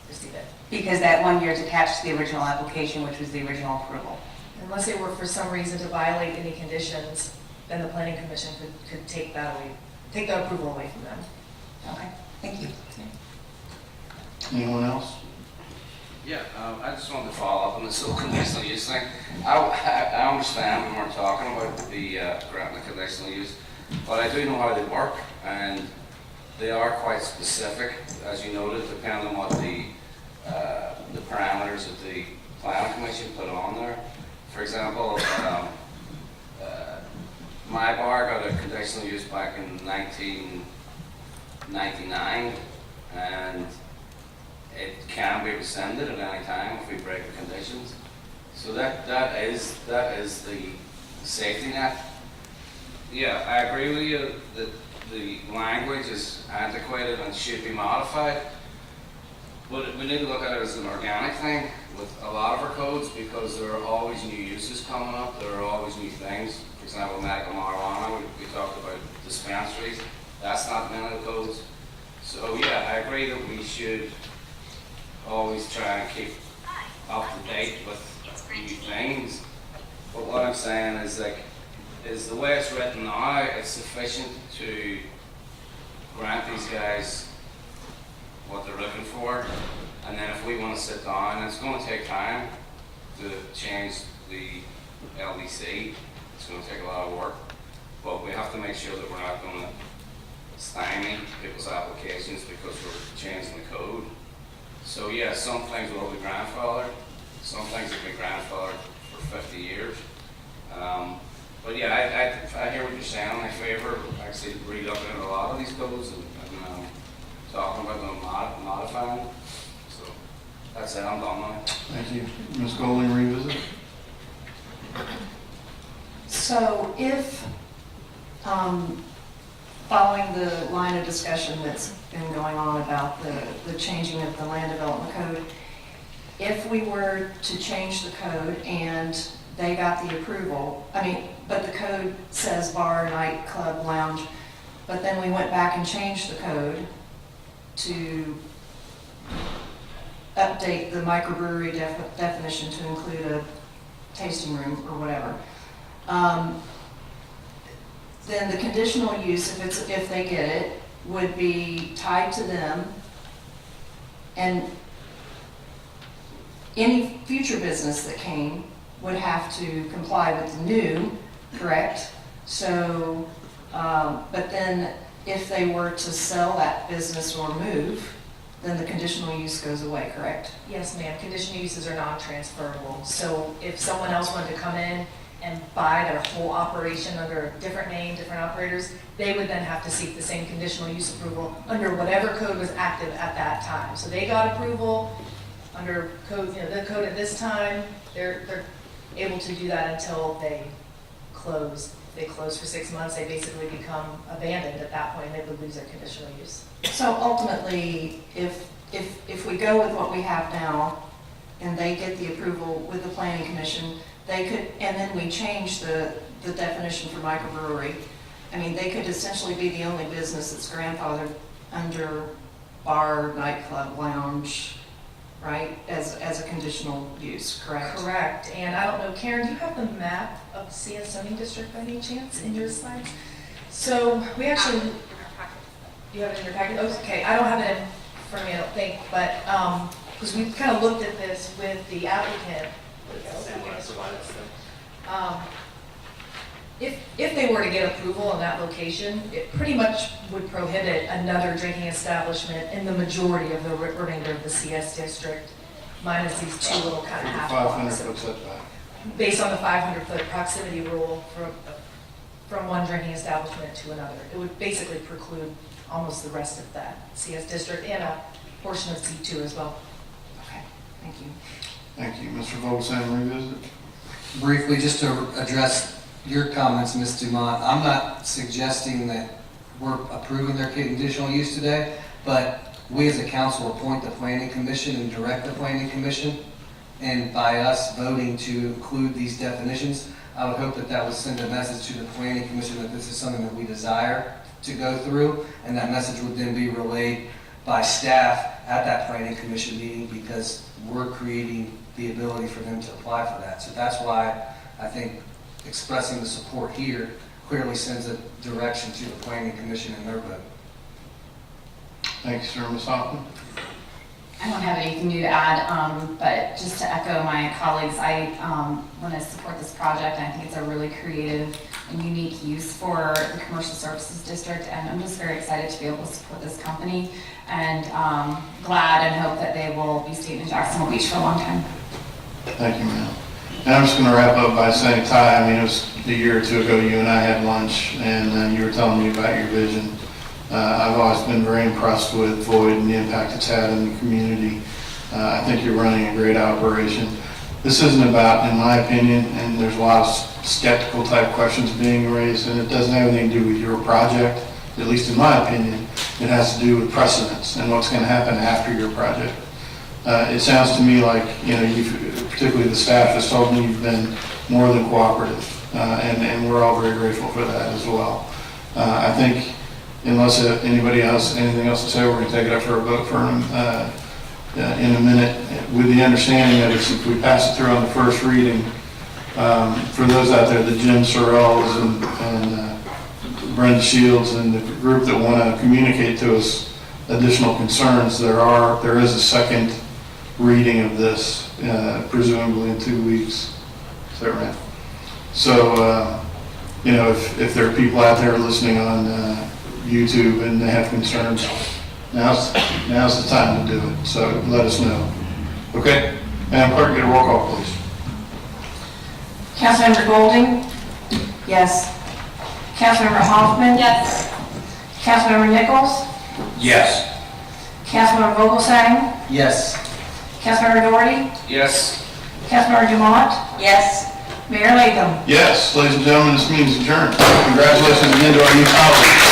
receive it. Because that 1 year is attached to the original application, which was the original approval. Unless it were for some reason to violate any conditions, then the Planning Commission could take that away, take the approval away from them. Okay, thank you. Anyone else? Yeah, I just wanted to follow up on this whole conditional use thing. I understand we weren't talking about the granting the conditional use, but I do know how they work, and they are quite specific, as you noted, depending on what the parameters of the Planning Commission put on there. For example, my bar got a conditional use back in 1999, and it can be rescinded at any time if we break the conditions. So that is the safety net. Yeah, I agree with you that the language is antiquated and should be modified, but we need to look at it as an organic thing with a lot of our codes, because there are always new uses coming up, there are always new things. For example, medical marijuana, we talked about dispensaries, that's not in the codes. So yeah, I agree that we should always try and keep up to date with new things. But what I'm saying is, like, is the way it's written now, it's sufficient to grant these guys what they're looking for. And then if we want to sit down, it's going to take time to change the LDC. It's going to take a lot of work. But we have to make sure that we're not going to stymie people's applications because we're changing the code. So yeah, some things will be grandfathered, some things will be grandfathered for 50 years. But yeah, I hear what you're saying. I favor actually re-looking at a lot of these codes and talking about them modifying. So that's it, I'm done now. Thank you. Ms. Golding, revisit. So if, following the line of discussion that's been going on about the changing of the land development code, if we were to change the code and they got the approval, but the code says bar, night, club, lounge, but then we went back and changed the code to update the microbrewery definition to include a tasting room or whatever, then the conditional use, if they get it, would be tied to them, and any future business that came would have to comply with the new, correct? So, but then if they were to sell that business or move, then the conditional use goes away, correct? Yes, ma'am. Conditional uses are non-transferable. So if someone else wanted to come in and buy their whole operation under a different name, different operators, they would then have to seek the same conditional use approval under whatever code was active at that time. So they got approval under code, the code at this time, they're able to do that until they close. If they close for 6 months, they basically become abandoned at that point, and they would lose their conditional use. So ultimately, if we go with what we have now, and they get the approval with the planning commission, they could, and then we change the definition for microbrewery, I mean, they could essentially be the only business that's grandfathered under bar, nightclub, lounge, right, as a conditional use, correct? Correct, and I don't know, Karen, do you have the map of the CS zoning district by any chance in your slides? So we actually, you have it in your packet? Okay, I don't have it in front of me, I don't think, but, because we kind of looked at this with the applicant. If they were to get approval in that location, it pretty much would prohibit another drinking establishment in the majority of the remainder of the CS district, minus these two little kind of half blocks. 500 foot setback. Based on the 500-foot proximity rule from one drinking establishment to another. It would basically preclude almost the rest of that CS district and a portion of C2 as well. Okay, thank you. Thank you. Mr. Vogelsang, revisit. Briefly, just to address your comments, Ms. Dumont, I'm not suggesting that we're approving their conditional use today, but we as a council appoint the planning commission and direct the planning commission. And by us voting to include these definitions, I would hope that that would send a message to the planning commission that this is something that we desire to go through, and that message would then be relayed by staff at that planning commission meeting, because we're creating the ability for them to apply for that. So that's why I think expressing the support here clearly sends a direction to the planning commission in their vote. Thank you, sir. Ms. Hoffman? I don't have anything new to add, but just to echo my colleagues, I want to support this project. I think it's a really creative and unique use for the commercial services district, and I'm just very excited to be able to support this company, and glad and hope that they will be staying in Jacksonville Beach for a long time. Thank you, ma'am. And I'm just going to wrap up by saying, Ty, I mean, it was a year or two ago you and I had lunch, and you were telling me about your vision. I've always been very impressed with Void and the impact it's had in the community. I think you're running a great operation. This isn't about, in my opinion, and there's a lot of skeptical type questions being raised, and it doesn't have anything to do with your project, at least in my opinion. It has to do with precedents and what's going to happen after your project. It sounds to me like, you've, particularly the staff has told me you've been more than cooperative, and we're all very grateful for that as well. I think, unless anybody has anything else to say, we're going to take it up for a vote for him in a minute, with the understanding that if we pass it through on the first reading, for those out there, the Jim Sorrells and Brenda Shields and the group that want to communicate to us additional concerns, there is a second reading of this, presumably in 2 weeks. Is that right? So, if there are people out there listening on YouTube and they have concerns, now's the time to do it. So let us know. Okay? Madam Clerk, get a roll call, please. Councilmember Golding? Yes. Councilmember Hoffman? Yes. Councilmember Nichols? Yes. Councilmember Vogelsang? Yes. Councilmember Doherty? Yes. Councilmember Dumont? Yes. Mayor Latham? Yes, ladies and gentlemen, this meeting is adjourned. Congratulations again to our new colleagues.